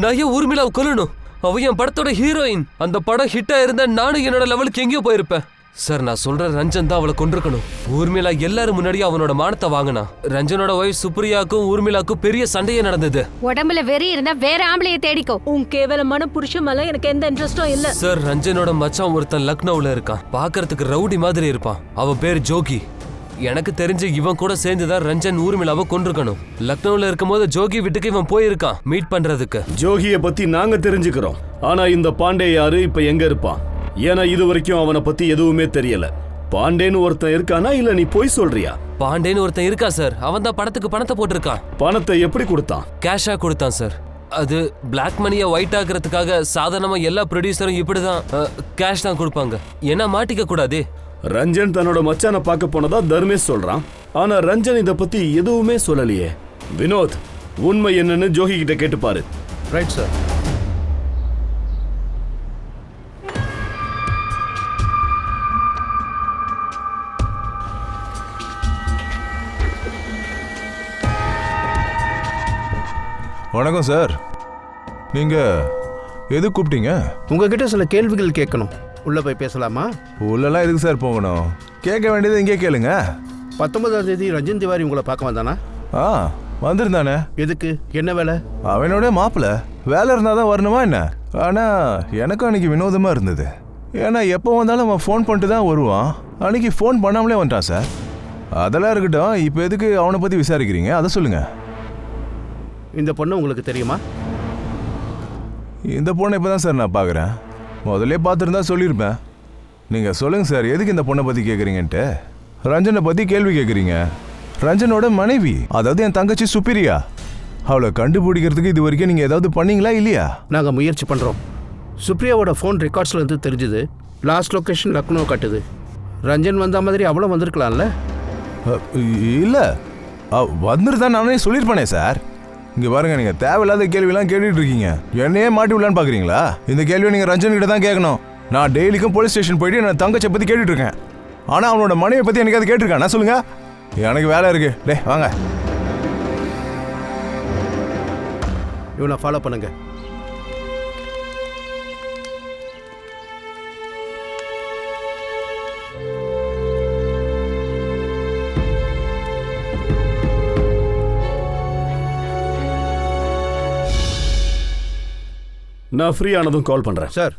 நான் ஏன் ஊர்மிளாவை கொல்லணும்? அவ என் படத்தோட ஹீரோயின். அந்த படம் ஹிட்டா இருந்தா நானும் என்னோட லெவலுக்கு எங்கேயோ போயிருப்பேன். சார், நான் சொல்ற ரஞ்சன் தான் அவளை கொண்டிருக்கணும். ஊர்மிளா எல்லாரும் முன்னாடியே அவனோட மானத்தை வாங்கினா. ரஞ்சனோட ஒய்ஃப் சுப்ரியாக்கும் ஊர்மிளாக்கும் பெரிய சண்டையே நடந்தது. உடம்புல வெறி இருந்தா வேற ஆம்பளைய தேடிக்கோ. உன் கேவலமான புருஷன் மேல எனக்கு எந்த இன்ட்ரெஸ்டும் இல்ல. சார், ரஞ்சனோட மச்சான் ஒருத்தன் லக்னோவில் இருக்கான். பார்க்கறதுக்கு ரவுடி மாதிரி இருப்பான். அவன் பேர் ஜோகி. எனக்கு தெரிஞ்சு இவன் கூட சேர்ந்துதான் ரஞ்சன் ஊர்மிளாவை கொண்டிருக்கணும். லக்னோவில் இருக்கும்போது ஜோகி வீட்டுக்கு இவன் போயிருக்கான் மீட் பண்றதுக்கு. ஜோகியை பத்தி நாங்க தெரிஞ்சுக்கிறோம். ஆனா இந்த பாண்டே யாரு, இப்ப எங்க இருப்பான்? ஏன்னா இது வரைக்கும் அவனை பத்தி எதுவுமே தெரியல. பாண்டேன்னு ஒருத்தன் இருக்கானா, இல்ல நீ போய் சொல்றியா? பாண்டேன்னு ஒருத்தன் இருக்கா சார். அவன் தான் படத்துக்கு பணத்தை போட்டிருக்கான். பணத்தை எப்படி கொடுத்தான்? கேஷா கொடுத்தான் சார். அது பிளாக் மணியை ஒயிட் ஆக்குறதுக்காக. சாதாரணமா எல்லா ப்ரொடியூசரும் இப்படிதான் கேஷ் தான் கொடுப்பாங்க. ஏன்னா மாட்டிக்க கூடாதே. ரஞ்சன் தன்னோட மச்சானை பார்க்க போனதா தர்மேஷ் சொல்றான். ஆனா ரஞ்சன் இத பத்தி எதுவுமே சொல்லலையே. வினோத், உண்மை என்னன்னு ஜோகி கிட்ட கேட்டுப்பாரு. Right sir. வணக்கம் சார். நீங்க எது கூப்பிட்டீங்க? உங்ககிட்ட சில கேள்விகள் கேட்கணும். உள்ள போய் பேசலாமா? உள்ளெல்லாம் எதுக்கு சார் போகணும்? கேட்க வேண்டியது இங்கே கேளுங்க. 19ஆம் தேதி ரஞ்சன் திவாரி உங்களை பார்க்க வந்தானா? ஆ வந்திருந்தானே. எதுக்கு? என்ன வேலை? அவனோட மாப்பிள்ள வேலை இருந்தால் தான் வரணுமா என்ன? ஆனால் எனக்கும் அன்னைக்கு வினோதமாக இருந்தது. ஏன்னா எப்போ வந்தாலும் அவன் ஃபோன் பண்ணிட்டு தான் வருவான். அன்னைக்கு ஃபோன் பண்ணாமலே வந்துட்டான் சார். அதெல்லாம் இருக்கட்டும், இப்போ எதுக்கு அவனை பற்றி விசாரிக்கிறீங்க அதை சொல்லுங்கள். இந்த பொண்ணு உங்களுக்கு தெரியுமா? இந்த பொண்ணை இப்போ தான் சார் நான் பார்க்குறேன். முதல்ல பார்த்துருந்தா சொல்லியிருப்பேன். நீங்கள் சொல்லுங்கள் சார், எதுக்கு இந்த பொண்ணை பற்றி கேட்குறீங்கன்ட்டு? ரஞ்சனை பற்றி கேள்வி கேட்குறீங்க. ரஞ்சனோட மனைவி, அதாவது என் தங்கச்சி சுப்பிரியா. அவளை கண்டுபிடிக்கிறதுக்கு இது வரைக்கும் நீங்கள் ஏதாவது பண்ணீங்களா இல்லையா? நாங்கள் முயற்சி பண்ணுறோம். சுப்ரியாவோட ஃபோன் ரெக்கார்ட்ஸில் இருந்து தெரிஞ்சுது. லாஸ்ட் லொக்கேஷன் லக்னோ காட்டுது. ரஞ்சன் வந்த மாதிரி அவளும் வந்திருக்கலாம்ல? இல்லை, வந்துருதான் நானே சொல்லியிருப்பானே சார். இங்கே பாருங்க, நீங்கள் தேவையில்லாத கேள்வியெல்லாம் கேட்டுட்டு இருக்கீங்க. என்னையே மாட்டி விடலான்னு பார்க்குறீங்களா? இந்த கேள்வியை நீங்கள் ரஞ்சன் கிட்ட தான் கேட்கணும். நான் டெய்லிக்கும் போலீஸ் ஸ்டேஷன் போயிட்டு என் தங்கச்சியை பற்றி கேட்டுட்டு இருக்கேன். ஆனால் அவனோட மனைவியை பற்றி எனக்கு அது கேட்டிருக்கான். நான் சொல்லுங்க, எனக்கு வேலை இருக்கு. டே வாங்க. இவனை ஃபாலோ பண்ணுங்க. நான் ஃப்ரீ ஆனதும் கால் பண்ணுறேன். சார்,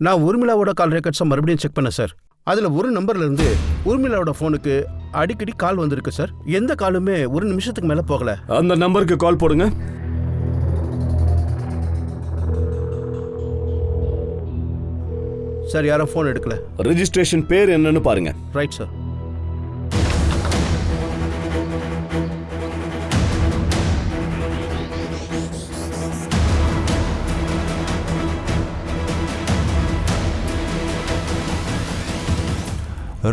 நான் ஊர்மிளாவோட கால் ரெக்கார்ட்ஸை மறுபடியும் செக் பண்ணேன் சார். அதில் ஒரு நம்பர்லேருந்து ஊர்மிளாவோட ஃபோனுக்கு அடிக்கடி கால் வந்திருக்கு சார். எந்த காலுமே ஒரு நிமிஷத்துக்கு மேலே போகலை. அந்த நம்பருக்கு கால் போடுங்க. சார், யாரும் ஃபோன் எடுக்கல. ரெஜிஸ்ட்ரேஷன் பேர் என்னன்னு பாருங்க. Right sir.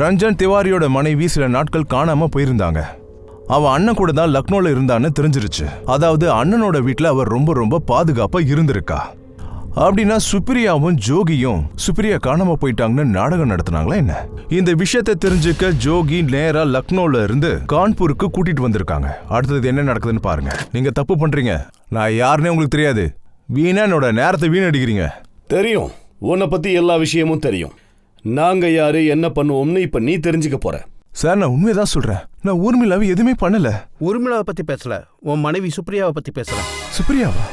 ரஞ்சன் திவாரியோட மனைவி சில நாட்கள் காணாம போயிருந்தாங்க. அவ அண்ணன் கூட தான் லக்னோல இருந்தான்னு தெரிஞ்சிருச்சு. அதாவது அண்ணனோட வீட்டுல அவர் ரொம்ப ரொம்ப பாதுகாப்பா இருந்திருக்கா. அப்படின்னா சுப்ரியாவும் ஜோகியும் சுப்ரியா காணாம போயிட்டாங்கன்னு நாடகம் நடத்தினாங்களா என்ன? இந்த விஷயத்தை தெரிஞ்சுக்க ஜோகி நேரா லக்னோல இருந்து கான்பூருக்கு கூட்டிட்டு வந்திருக்காங்க. அடுத்தது என்ன நடக்குதுன்னு பாருங்க. நீங்க தப்பு பண்றீங்க. நான் யாருன்னே உங்களுக்கு தெரியாது. வீணா என்னோட நேரத்தை வீணடிக்கிறீங்க. தெரியும், உன்னை பத்தி எல்லா விஷயமும் தெரியும். நாங்க யாரு, என்ன பண்ணுவோம்னு இப்ப நீ தெரிஞ்சுக்க போற. சார், நான் உண்மையதான் சொல்றேன். நான் ஊர்மிளாவை எதுவுமே பண்ணல. ஊர்மிளாவை பத்தி பேசல, உன் மனைவி சுப்ரியாவை பத்தி பேசுறேன். சுப்ரியாவா?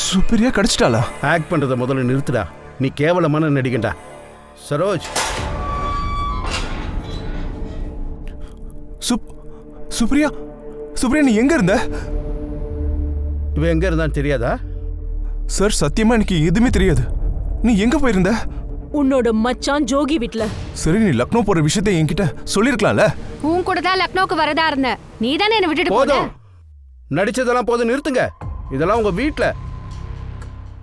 சுப்ரியா கிடைச்சிட்டாளா? ஆக்ட் பண்றத முதல்ல நிறுத்துடா. நீ கேவலமான நடிகண்டா. சரோஜ், சுப்ரியா சுப்ரியா நீ எங்க இருந்த? இவ எங்க இருந்தான்னு தெரியாதா? சார், சத்தியமா எனக்கு எதுவுமே தெரியாது. நீ எங்க போயிருந்த? உன்னோட மச்சான் ஜோகி வீட்ல. சரி, நீ லக்னோ போற விஷயத்தை என்கிட்ட சொல்லிருக்கலாம்ல. உன் கூட தான் லக்னோக்கு வரதா இருந்த. நீ தானே என்ன விட்டுட்டு போன. போதும், நடிச்சதெல்லாம் போதும், நிறுத்துங்க. இதெல்லாம் உங்க வீட்ல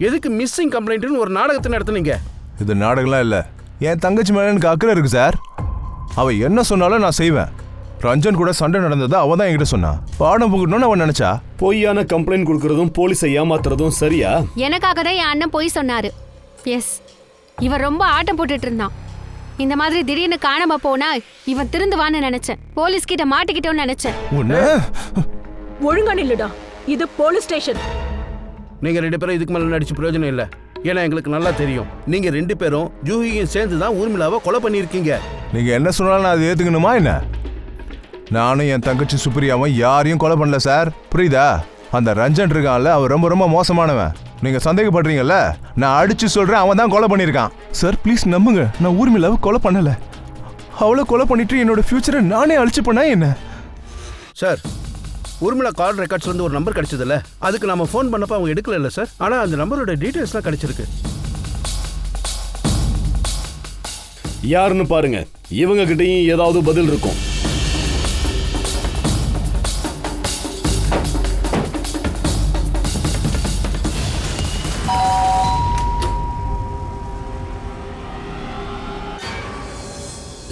எதுக்கு மிஸ்ஸிங் கம்ப்ளைண்ட்னு ஒரு நாடகத்தை நடத்துனீங்க? இது நாடகம்லாம் இல்ல. என் தங்கச்சி மேல எனக்கு அக்கறை இருக்கு சார். அவ என்ன சொன்னாலும் நான் செய்வேன். ரஞ்சன் கூட சண்டை நடந்தது அவ தான் என்கிட்ட சொன்னா. பாடம் புகட்டணும்னு அவன் நினைச்சா. பொய்யான கம்ப்ளைண்ட் கொடுக்கறதும் போலீஸை ஏமாத்துறதும் சரியா? எனக்காக தான் என் அண்ணன் போய் சொன்னாரு. எஸ், இவன் ரொம்ப ஆட்டம் போட்டுட்டு இருந்தான். இந்த மாதிரி திடீர்னு காணாம போனா இவன் திருந்துவான்னு நினைச்சேன். போலீஸ் கிட்ட மாட்டிக்கிட்டோன்னு நினைச்சேன். ஒழுங்கா நில்லுடா, இது போலீஸ் ஸ்டேஷன். நீங்க 2 பேரும் இதுக்கு மேல நடிச்சு பிரயோஜனம் இல்லை. ஏன்னா எங்களுக்கு நல்லா தெரியும், நீங்க 2 பேரும் ஜூஹியும் சேர்ந்து தான் ஊர்மிளாவை கொலை பண்ணியிருக்கீங்க. நீங்க என்ன சொன்னாலும் நான் அதை ஏத்துக்கணுமா என்ன? நானும் என் தங்கச்சி சுப்ரியாவும் யாரையும் கொலை பண்ணல சார். புரியுதா? அந்த ரஞ்சன் இருக்கான்ல, அவன் ரொம்ப ரொம்ப மோசமானவன். நீங்க சந்தேகப்படுறீங்கல்ல, நான் அடிச்சு சொல்றேன், அவன் தான் கொலை பண்ணிருக்கான். சார் ப்ளீஸ் நம்புங்க, நான் ஊர்மிளாவை கொலை பண்ணல. அவளை கொலை பண்ணிட்டு என்னோட ஃபியூச்சரை நானே அழிச்சு பண்ணா என்ன? சார், ஊர்மிளா கால் ரெக்கார்ட்ஸ் வந்து ஒரு நம்பர் கிடைச்சதில்ல, அதுக்கு நம்ம ஃபோன் பண்ணப்ப அவங்க எடுக்கல இல்லை சார். ஆனால் அந்த நம்பரோட டீட்டெயில்ஸ்லாம் கிடைச்சிருக்கு. யாருன்னு பாருங்க, இவங்க கிட்டயும் ஏதாவது பதில் இருக்கும்.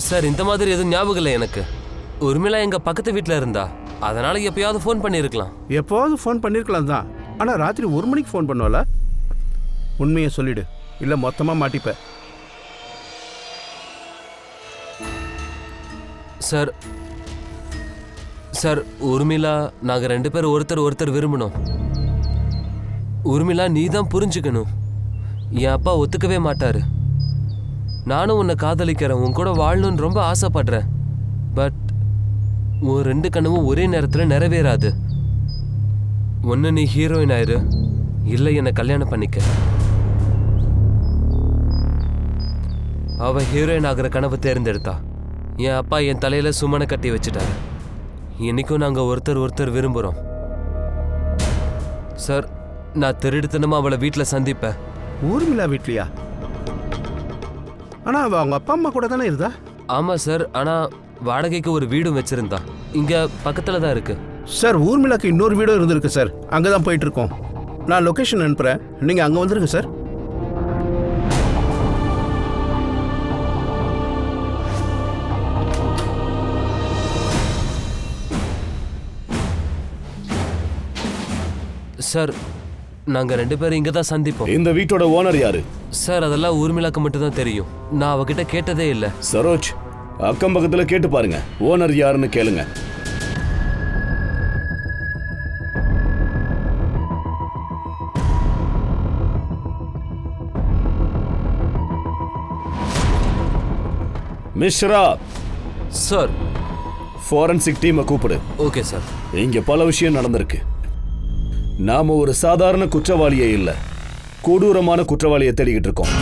சார், இந்த மாதிரி எதுவும் ஞாபகம் இல்லை எனக்கு. உர்மிளா எங்க பக்கத்து வீட்டில் இருந்தா, அதனால எப்பயாவது ஃபோன் பண்ணியிருக்கலாம். எப்போவாவது ஃபோன் பண்ணியிருக்கலாம் தான். ஆனால் ராத்திரி 1 மணிக்கு ஃபோன் பண்ணுவாளா? உண்மையை சொல்லிடு, இல்லை மொத்தமாக மாட்டிப்ப. சார் சார் உர்மிளா, நாங்கள் 2 பேரும் ஒருத்தர் விரும்பணும். உர்மிளா, நீ தான் புரிஞ்சுக்கணும். என் அப்பா ஒத்துக்கவே மாட்டாரு. நானும் உன்னை காதலிக்கிறேன், உன் கூட வாழணும்னு ரொம்ப ஆசைப்படுறேன். பட் உன் 2 கனவும் ஒரே நேரத்தில் நிறைவேறாது. ஒன்று நீ ஹீரோயின் ஆயிரு, இல்லை என்னை கல்யாணம் பண்ணிக்க. அவ ஹீரோயின் ஆகிற கனவு தேர்ந்தெடுத்தா. என் அப்பா என் தலையில சுமனை கட்டி வச்சுட்டாரு. இன்னைக்கும் நாங்கள் ஒருத்தர் விரும்புகிறோம். சார், நான் திருடுத்தனமா அவளை வீட்டில் சந்திப்பேன். ஊர்மிளா வீட்லையா? ஆனால் அவள் அவங்க அப்பா அம்மா கூட தானே இருந்தா? ஆமாம் சார், ஆனால் வாடகைக்கு ஒரு வீடும் வச்சிருந்தா. இங்கே பக்கத்தில் தான் இருக்கு. சார், ஊர்மிளாக்கு இன்னொரு வீடும் இருந்திருக்கு சார். அங்கே தான் போயிட்டு இருக்கோம். நான் லொக்கேஷன் அனுப்புகிறேன், நீங்கள் அங்கே வந்துருங்க சார். சார், நாங்கள் 2 பேரும் இங்கே தான் சந்திப்போம். இந்த வீட்டோட ஓனர் யாரு? சார், அதெல்லாம் ஊர்மிளாக்கு மட்டும்தான் தெரியும். நான் அவகிட்ட கேட்டதே இல்லை. சரோஜ், அக்கம் பக்கத்துல கேட்டு பாருங்க, ஓனர் யாருன்னு கேளுங்க. மிஸ்ரா. சார். ஃபாரன்சிக் டீமை கூப்பிடு. Okay sir. இங்க பல விஷயம் நடந்திருக்கு. நாம ஒரு சாதாரண குற்றவாளியே இல்ல, கொடூரமான குற்றவாளியை தேடிக்கிட்டு இருக்கோம்.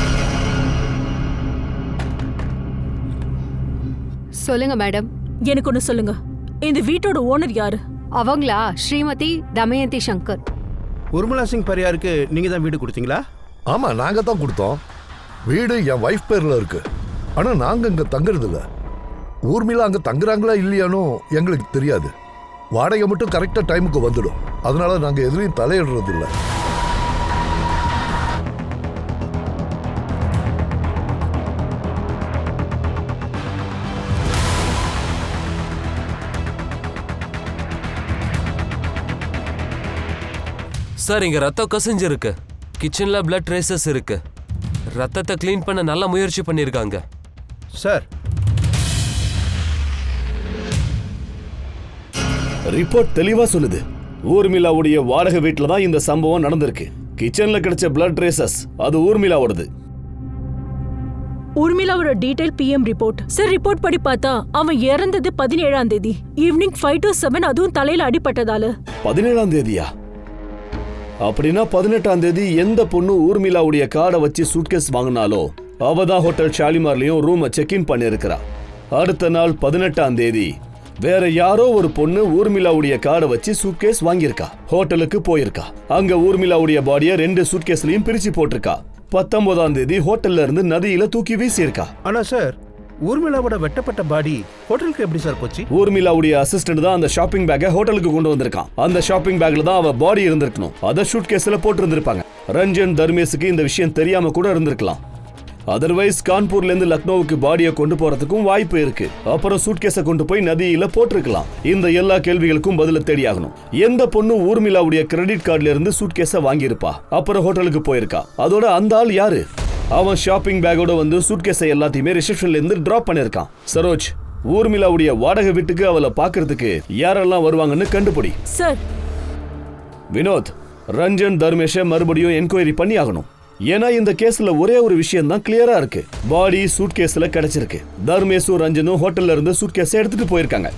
சொல்லுங்க மேடம். எனக்கு ஒன்று சொல்லுங்க, இந்த வீட்டோட ஓனர் யாரு? அவங்களா ஸ்ரீமதி தமயந்தி சங்கர். ஊர்மிளா சிங் பரியாருக்கு நீங்கள் தான் வீடு கொடுத்தீங்களா? ஆமாம், நாங்கள் தான் கொடுத்தோம். வீடு என் ஒய்ஃப் பேரில் இருக்கு. ஆனால் நாங்கள் இங்கே தங்குறது இல்லை. ஊர்மிளா அங்கே தங்குறாங்களா இல்லையானோ எங்களுக்கு தெரியாது. வாடகை மட்டும் கரெக்டாக டைமுக்கு வந்துடும். அதனால நாங்கள் எதுலையும் தலையிடுறது இல்லை. சார், இங்க ரத்தம் கசிஞ்சிருக்கு. கிச்சன்ல பிளட் ட்ரேசஸ் இருக்கு. ரத்தத்தை க்ளீன் பண்ண நல்ல முயற்சி பண்ணியிருக்காங்க. சார், ரிப்போர்ட் தெளிவா சொல்லுது, ஊர்மிளாவுடைய வாடகை வீட்டில் தான் இந்த சம்பவம் நடந்திருக்கு. கிச்சன்ல கிடைச்ச பிளட் ட்ரேசஸ் அது ஊர்மிளாவோடது. ஊர்மிளாவோட detail PM report. Sir, report படி பார்த்தா அவன் இறந்தது 17ஆம் தேதி ஈவினிங் 5 to 7, அதுவும் தலையில அடிபட்டதால. 17ஆம் தேதியா? அப்படின்னா 18ஆம் தேதி எந்த பொண்ணு ஊர்மிளாவுடைய கார்டை வச்சு சூட்கேஸ் வாங்கினாலோ அவதான் ஹோட்டல் ஷாலிமார்லயும் ரூமை செக்இன் பண்ணிருக்கிறா. அடுத்த நாள் 18ஆம் தேதி வேற யாரோ ஒரு பொண்ணு ஊர்மிளாவுடைய கார்டை வச்சு சூட்கேஸ் வாங்கியிருக்கா, ஹோட்டலுக்கு போயிருக்கா. அங்க ஊர்மிளாவுடைய பாடியை 2 சூட்கேஸ்லயும் பிரிச்சு போட்டிருக்கா. 19ஆம் தேதி ஹோட்டல்ல இருந்து நதியில தூக்கி வீசியிருக்கா. ஆனா சார், ஊர்மிளாவோட வெட்டப்பட்ட பாடி ஹோட்டலுக்கு எப்படி சார் போச்சு? ஊர்மிளாவுடைய அசிஸ்டன்ட் தான் அந்த ஷாப்பிங் பேக்கை ஹோட்டலுக்கு கொண்டு வந்திருக்கான். அந்த ஷாப்பிங் பேக்ல தான் அவ பாடி இருந்திருக்கணும். அத சூட்கேஸ்ல போட்டு இருந்திருப்பாங்க. ரஞ்சன் தர்மேஷுக்கு இந்த விஷயம் தெரியாம கூட இருந்திருக்கலாம். அதர்வைஸ் கான்பூர்ல இருந்து லக்னோவுக்கு பாடியை கொண்டு போறதுக்கும் வாய்ப்பு இருக்கு. அப்புறம் சூட்கேஸை கொண்டு போய் நதியில போட்டிருக்கலாம். இந்த எல்லா கேள்விகளுக்கும் பதில தேடியாகணும். எந்த பொண்ணு ஊர்மிளாவுடைய கிரெடிட் கார்டுல இருந்து சூட்கேஸை வாங்கியிருப்பா, அப்புறம் ஹோட்டலுக்கு போயிருக்கா? அதோட அந்த ஆள் யாரு? அவன் ஷாப்பிங் பேக்கோட வந்து சூட்கேஸை எல்லாத்தையுமே ரிசப்ஷன்ல இருந்து டிராப் பண்ணிருக்கான். சரோஜ், ஊர்மிளாவுடைய வாடகை வீட்டுக்கு அவளை பாக்குறதுக்கு யாரெல்லாம் வருவாங்கன்னு கண்டுபிடி. சார். வினோத், ரஞ்சன் தர்மேஷை மறுபடியும் என்கொயரி பண்ணி ஆகணும். ஏன்னா இந்த கேஸ்ல ஒரே ஒரு விஷயம் தான் கிளியரா இருக்கு. பாடி சூட்கேஸ்ல கிடைச்சிருக்கு. தர்மேஷும் ரஞ்சனும் ஹோட்டல்ல இருந்து சூட்கேஸை எடுத்துட்டு போயிருக்காங்க.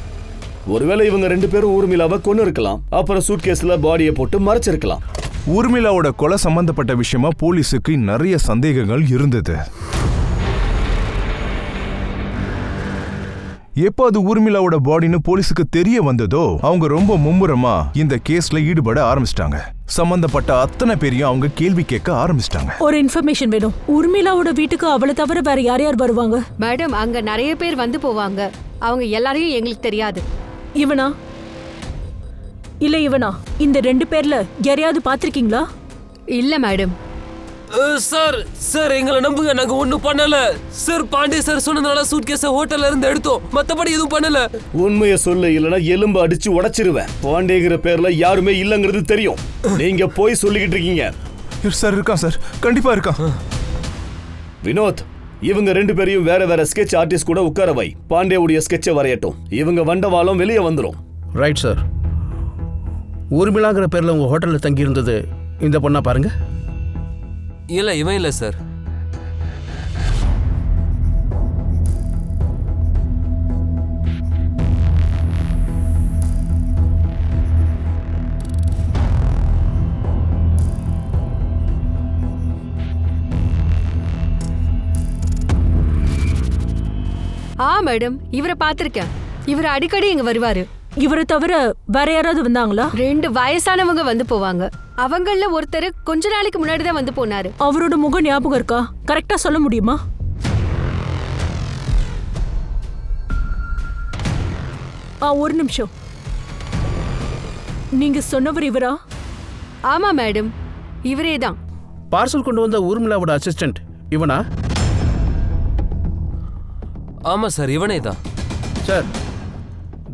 ஒருவேளை இவங்க 2 பேரும் ஊர்மிளாவை கொண்டு இருக்கலாம். அப்புறம் சூட்கேஸ்ல பாடியை போட்டு மறைச்சிருக்கலாம். ஊர்மிளாவோட கொலை சம்பந்தப்பட்ட விஷயமா போலீஸுக்கு நிறைய சந்தேகங்கள் இருந்தது. எப்போ அது ஊர்மிளாவோட பாடின்னு போலீஸுக்கு தெரிய வந்ததோ அவங்க ரொம்ப மும்முரமா இந்த கேஸ்ல ஈடுபட ஆரம்பிச்சிட்டாங்க. சம்பந்தப்பட்ட அத்தனை பேரையும் அவங்க கேள்வி கேட்க ஆரம்பிச்சிட்டாங்க. ஒரு இன்ஃபர்மேஷன் வேணும். ஊர்மிளாவோட வீட்டுக்கு அவளை தவிர வேற யார் யார் வருவாங்க? மேடம், அங்க நிறைய பேர் வந்து போவாங்க. அவங்க எல்லாரையும் எங்களுக்கு தெரியாது. இவனா இல்ல இவனா? இந்த 2 பேர்ல யாரையாவது பாத்திருக்கீங்களா? இல்ல மேடம். சார், சார் எங்களை நம்புங்க, நாங்க ஒண்ணும் பண்ணல. சார், பாண்டே சார் சொன்னதால சூட்கேஸை ஹோட்டல்ல இருந்து எடுத்தோம், மத்தபடி எதுவும் பண்ணல. உண்மையை சொல்ல, இல்லனா எலும்பு அடிச்சு உடைச்சிருவேன். பாண்டேங்கிற பேர்ல யாருமே இல்லங்கிறது தெரியும். நீங்க போய் சொல்லிக்கிட்டு இருக்கீங்க. சார் இருக்கான் சார், கண்டிப்பா இருக்கான். வினோத், இவங்க 2 பேரையும் வேற வேற ஸ்கெட்ச் ஆர்டிஸ்ட் கூட உட்கார வை. பாண்டேவுடைய ஸ்கெட்சை வரையட்டும். இவங்க வண்டவாளம் வெளியே வந்துடும். Right sir. ஊர்மிளாங்கிற பேர்ல உங்க ஹோட்டல்ல தங்கி இருந்தது இந்த பொண்ணா பாருங்க. இல்ல, இவன் இல்ல சார். மேடம், இவரை பார்த்திருக்கேன். இவர் அடிக்கடி இங்க வருவாரு. இவரை தவிர வேற யாராவது வந்தாங்களா? 2 வயசானவங்க வந்து போவாங்க. அவங்கள ஒருத்தர் கொஞ்ச நாளைக்கு முன்னாடி தான் வந்து போனாரு. அவரோட முகம் ஞாபகம் இருக்கா? கரெக்டா சொல்ல முடியுமா? ஒரு நிமிஷம். நீங்க சொன்னவர் இவரா? ஆமா மேடம், இவரே தான். பார்சல் கொண்டு வந்த ஊர்மிளாவோட அசிஸ்டன்ட் இவனா? ஆமா சார், இவனே தான். சார்,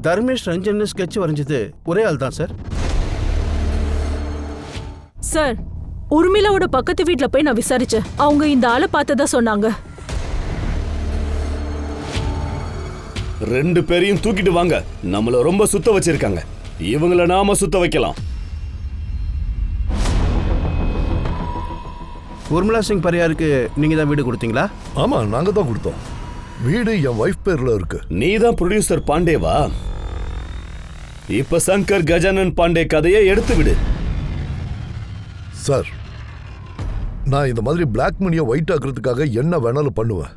தர்மேஷ் ரஞ்சன் ஸ்கெட்ச் வரைஞ்சது ஒரே ஆள் தான் சார். சார், உர்மிளாவோட பக்கத்து வீட்ல போய் நான் விசாரிச்சேன். அவங்க இந்த ஆளை பார்த்ததா சொன்னாங்க. 2 பேரையும் தூக்கிட்டு வாங்க. நம்மள ரொம்ப சுத்த வச்சிருக்காங்க. இவங்கள நாம சுத்த வைக்கலாம். ஊர்மிளா சிங் பரியாருக்கு நீங்க தான் வீடு கொடுத்தீங்களா? ஆமா, நாங்க தான் கொடுத்தோம். வீடு என் வைஃப் பேர்ல இருக்கு. நீ தான் ப்ரொடியூசர் பாண்டேவா? இப்ப சங்கர் கஜானன் பாண்டே கதையை எடுத்து விடு. சார், நான் இந்த மாதிரி பிளாக் மணியை ஒயிட் ஆக்குறதுக்காக என்ன வேணாலும் பண்ணுவேன்.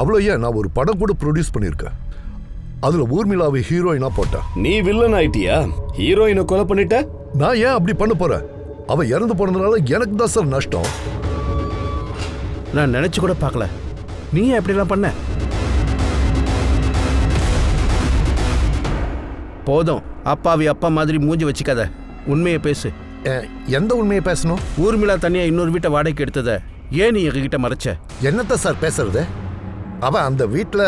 அவ்வளோ ஏன், நான் ஒரு படம் கூட ப்ரொடியூஸ் பண்ணியிருக்கேன். அதுல ஊர்மிளாவை ஹீரோயினா போட்டேன். நீ வில்லன் ஆயிட்டியா? ஹீரோயினை கொலை பண்ணிட்ட? நான் ஏன் அப்படி பண்ண போறேன்? அவ இறந்து போனதுனால எனக்கு தான் சார் நஷ்டம். நான் நினைச்சு கூட பார்க்கல. நீ ஏன் எப்படிலாம் பண்ண? போதும், அப்பாவி அப்பா மாதிரி மூஞ்சி வச்சுக்காத. உண்மையை பேசு. எந்த உண்மையை பேசணும்? ஊர்மிளா தனியா இன்னொரு வீட்டை வாடகைக்கு எடுத்தத ஏன் நீ எங்ககிட்ட மறைச்ச? என்னத்த சார் பேசுறது? அவ அந்த வீட்டுல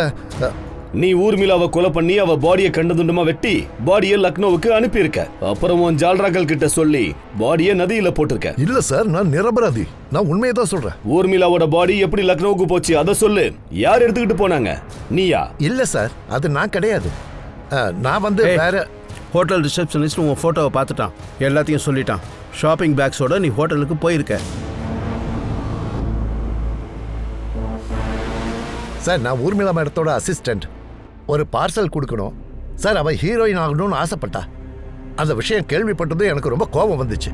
நீ ஊர்மிளாவை கொலை பண்ணி அவ பாடியை கண்டதுண்டமா வெட்டி பாடியை லக்னோவுக்கு அனுப்பியிருக்க. அப்புறம் உன் ஜால்ராக்கள் கிட்ட சொல்லி பாடியை நதியில போட்டிருக்க. இல்ல சார், நான் நிரபராதி. நான் உண்மையை தான் சொல்றேன். ஊர்மிளாவோட பாடி எப்படி லக்னோவுக்கு போச்சு அதை சொல்லு. யார் எடுத்துக்கிட்டு போனாங்க? நீயா? இல்ல சார், அது நான் கிடையாது. நான் வந்து வேற ஹோட்டல் ரிசப்ஷனிஸ்ட் உன் ஃபோட்டோவை பார்த்துட்டான், எல்லாத்தையும் சொல்லிட்டான். ஷாப்பிங் பேக்ஸோட நீ ஹோட்டலுக்கு போயிருக்க. சார், நான் ஊர்மிளா மேடத்தோட அசிஸ்டன்ட். ஒரு பார்சல் கொடுக்கணும் சார். அவள் ஹீரோயின் ஆகணும்னு ஆசைப்பட்டா. அந்த விஷயம் கேள்விப்பட்டதும் எனக்கு ரொம்ப கோபம் வந்துச்சு.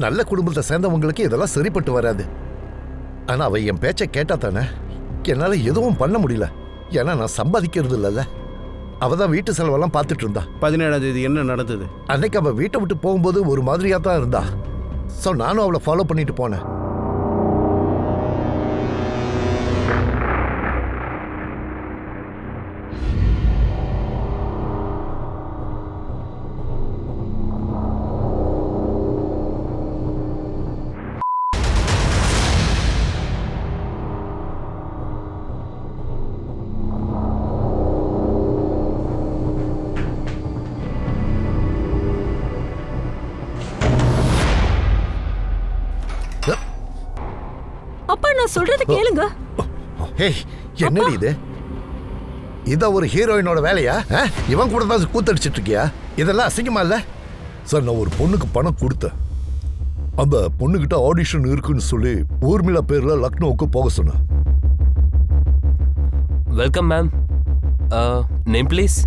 நல்ல குடும்பத்தை சேர்ந்தவங்களுக்கு இதெல்லாம் சரிப்பட்டு வராது. ஆனால் அவள் என் பேச்சை கேட்டா தானே. என்னால் எதுவும் பண்ண முடியல, ஏன்னா நான் சம்பாதிக்கிறது இல்லைல்ல. அவள் தான் வீட்டு செலவெல்லாம் பார்த்துட்டு இருந்தா. 17ஆம் தேதி என்ன நடந்தது? அன்னைக்கு அவள் வீட்டை விட்டு போகும்போது ஒரு மாதிரியாக தான் இருந்தா. ஸோ நானும் அவளை ஃபாலோ பண்ணிட்டு போனேன். அப்பா, நான் சொல்றத கேளுங்க. ஏய், என்னடி இது? இத ஒரு ஹீரோயினோட வேலையா? இவன் கூட தான் கூத்தடிச்சிட்டு இருக்கியா? இதெல்லாம் அசிங்கமா இல்ல? சார், நான் ஒரு பொண்ணுக்கு பணம் கொடுத்தேன். அந்த பொண்ணுகிட்ட ஆடிஷன் இருக்குன்னு சொல்லி ஊர்மிளா பேர்ல லக்னோவுக்கு போக சொன்னேன். Welcome ma'am. Name please.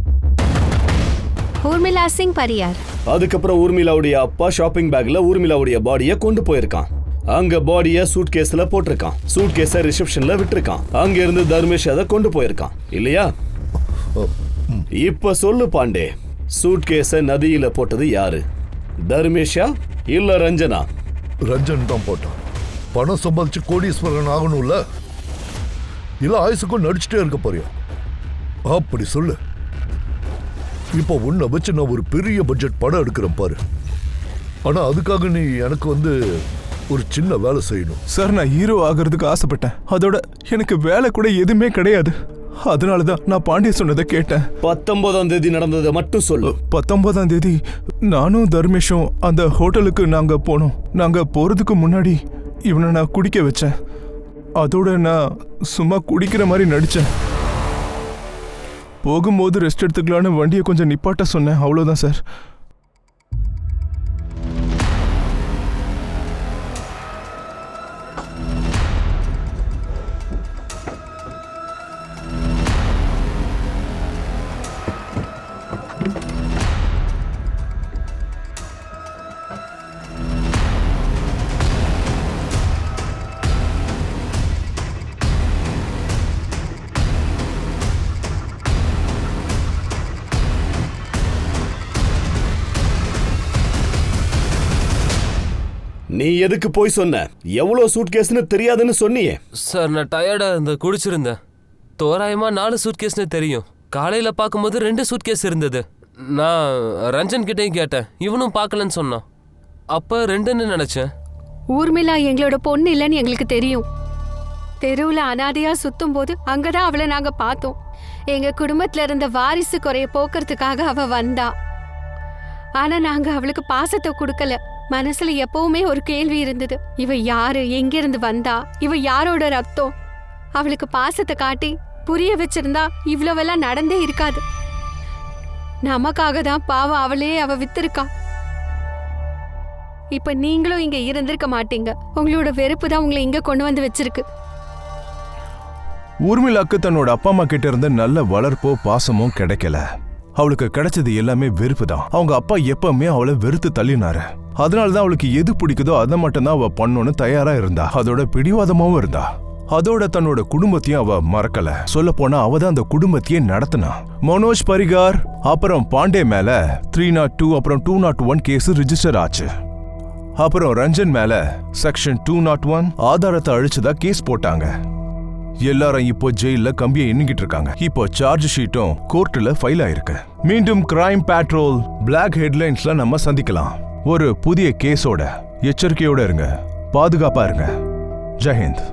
Urmila Singh Periyar. அதுக்கப்புறம் ஊர்மிளாவுடைய அப்பா ஷாப்பிங் பேக்ல ஊர்மிளாவுடைய பாடியை கொண்டு போயிருக்கான். அங்க பாடியை சூட் கேஸ்ல போட்டிருக்கான். சூட் கேஸை ரிசப்ஷன்ல விட்டுருக்கான். அங்க இருந்து தர்மேஷ் அதை கொண்டு போயிருக்கான் இல்லையா? இப்ப சொல்லு பாண்டே, சூட் கேஸை நதியில போட்டது யாரு? தர்மேஷா இல்ல ரஞ்சனா? ரஞ்சன் தான் போட்டான். பணம் சம்பாதிச்சு கோடீஸ்வரன் ஆகணும்ல, இல்ல ஆயுசுக்கும் நடிச்சுட்டே இருக்க போறியா? அப்படி சொல்லு. இப்போ உன்னை வச்சு நான் ஒரு பெரிய பட்ஜெட் படம் எடுக்கிறேன் பாரு. ஆனா அதுக்காக நீ எனக்கு வந்து ஒரு சின்ன வேலை செய்யணும். சார், நான் ஹீரோ ஆகிறதுக்கு ஆசைப்பட்டேன். அதோட எனக்கு வேலை கூட எதுவுமே கிடையாது. அதனாலதான் நான் பாண்டிய சொன்னதை கேட்டேன். 19ஆம் தேதி நடந்ததை மட்டும் சொல்லு. 19ஆம் தேதி நானும் தர்மேஷும் அந்த ஹோட்டலுக்கு நாங்க போனோம். நாங்க போறதுக்கு முன்னாடி இவனை நான் குடிக்க வச்சேன். அதோட நான் சும்மா குடிக்கிற மாதிரி நடிச்சேன். போகும்போது ரெஸ்ட் எடுத்துக்கலான்னு வண்டியை கொஞ்சம் நிப்பாட்ட சொன்னேன். அவ்வளோதான் சார். நீ எதுக்கு போய் சொன்ன? எவ்வளவு சூட்கேஸ்னு தெரியாதுன்னு சொன்னியே. சார் நான் டயர்டா இருந்த குடிச்சிருந்தேன். தோராயமா 4 சூட்கேஸ்னு தெரியும். காலையில பார்க்கும்போது 2 சூட்கேஸ் இருந்தது. நான் ரஞ்சன் கிட்டையும் கேட்டேன், இவனும் பார்க்கலன்னு சொன்னான். அப்ப 2ன்னு நினைச்சேன். ஊர்மிளா எங்களோட பொண்ணு இல்லைன்னு எங்களுக்கு தெரியும். தெருவுல அனாதையா சுத்தும் போது அங்கதான் அவளை நாங்க பார்த்தோம். எங்க குடும்பத்துல இருந்த வாரிசு குறைய போக்குறதுக்காக அவ வந்தா. ஆனா நாங்க அவளுக்கு பாசத்தை கொடுக்கல. மனசுல எப்பவுமே ஒரு கேள்வி இருந்தது, இவ யாரு, எங்கிருந்து வந்தா, இவ யாரோட ரத்தம். அவளுக்கு பாசத்தை காட்டி புரிய வச்சிருந்தா இவ்வளவெல்லாம் நடந்தே இருக்காது. நமக்காக தான் பாவம் அவளே அவ வித்திருக்கா. இப்ப நீங்களும் இங்க இருந்திருக்க மாட்டீங்க. உங்களோட வெறுப்பு தான் உங்களை இங்க கொண்டு வந்து வச்சிருக்கு. ஊர்மிளாக்கு தன்னோட அப்பா அம்மா கிட்ட இருந்து நல்ல வளர்ப்போ பாசமோ கிடைக்கல. அவளுக்கு கிடைச்சது எல்லாமே வெறுப்பு தான். அவங்க அப்பா எப்பவுமே அவளை வெறுத்து தள்ளினாரு. அதனாலதான் அவளுக்கு எது பிடிக்குதோ அதை மட்டும்தான் அவ பண்ணணும்னு தயாரா இருந்தா. அதோட பிடிவாதமாவும் இருந்தா. அதோட தன்னோட குடும்பத்தையும் அவ மறக்கல. சொல்ல போனா அவ தான் அந்த குடும்பத்தையே நடத்தினா. மனோஜ் பரிகார் அப்புறம் பாண்டே மேல 302 அப்புறம் 201 கேஸ் ரிஜிஸ்டர் ஆச்சு. அப்புறம் ரஞ்சன் மேல செக்ஷன் 201 ஆதாரத்தை அழிச்சதா கேஸ் போட்டாங்க. எல்லாரும் இப்போ ஜெயில கம்பியை எண்ணிக்கிட்டு இருக்காங்க. இப்போ சார்ஜ் ஷீட்டும் கோர்ட்ல ஃபைல் ஆயிருக்கு. மீண்டும் கிரைம் பேட்ரோல் பிளாக் ஹெட்லைன்ஸ்ல நம்ம சந்திக்கலாம். ஒரு புதிய கேஸோட. எச்சரிக்கையோட இருங்க, பாதுகாப்பா இருங்க. ஜெய் ஹிந்த்.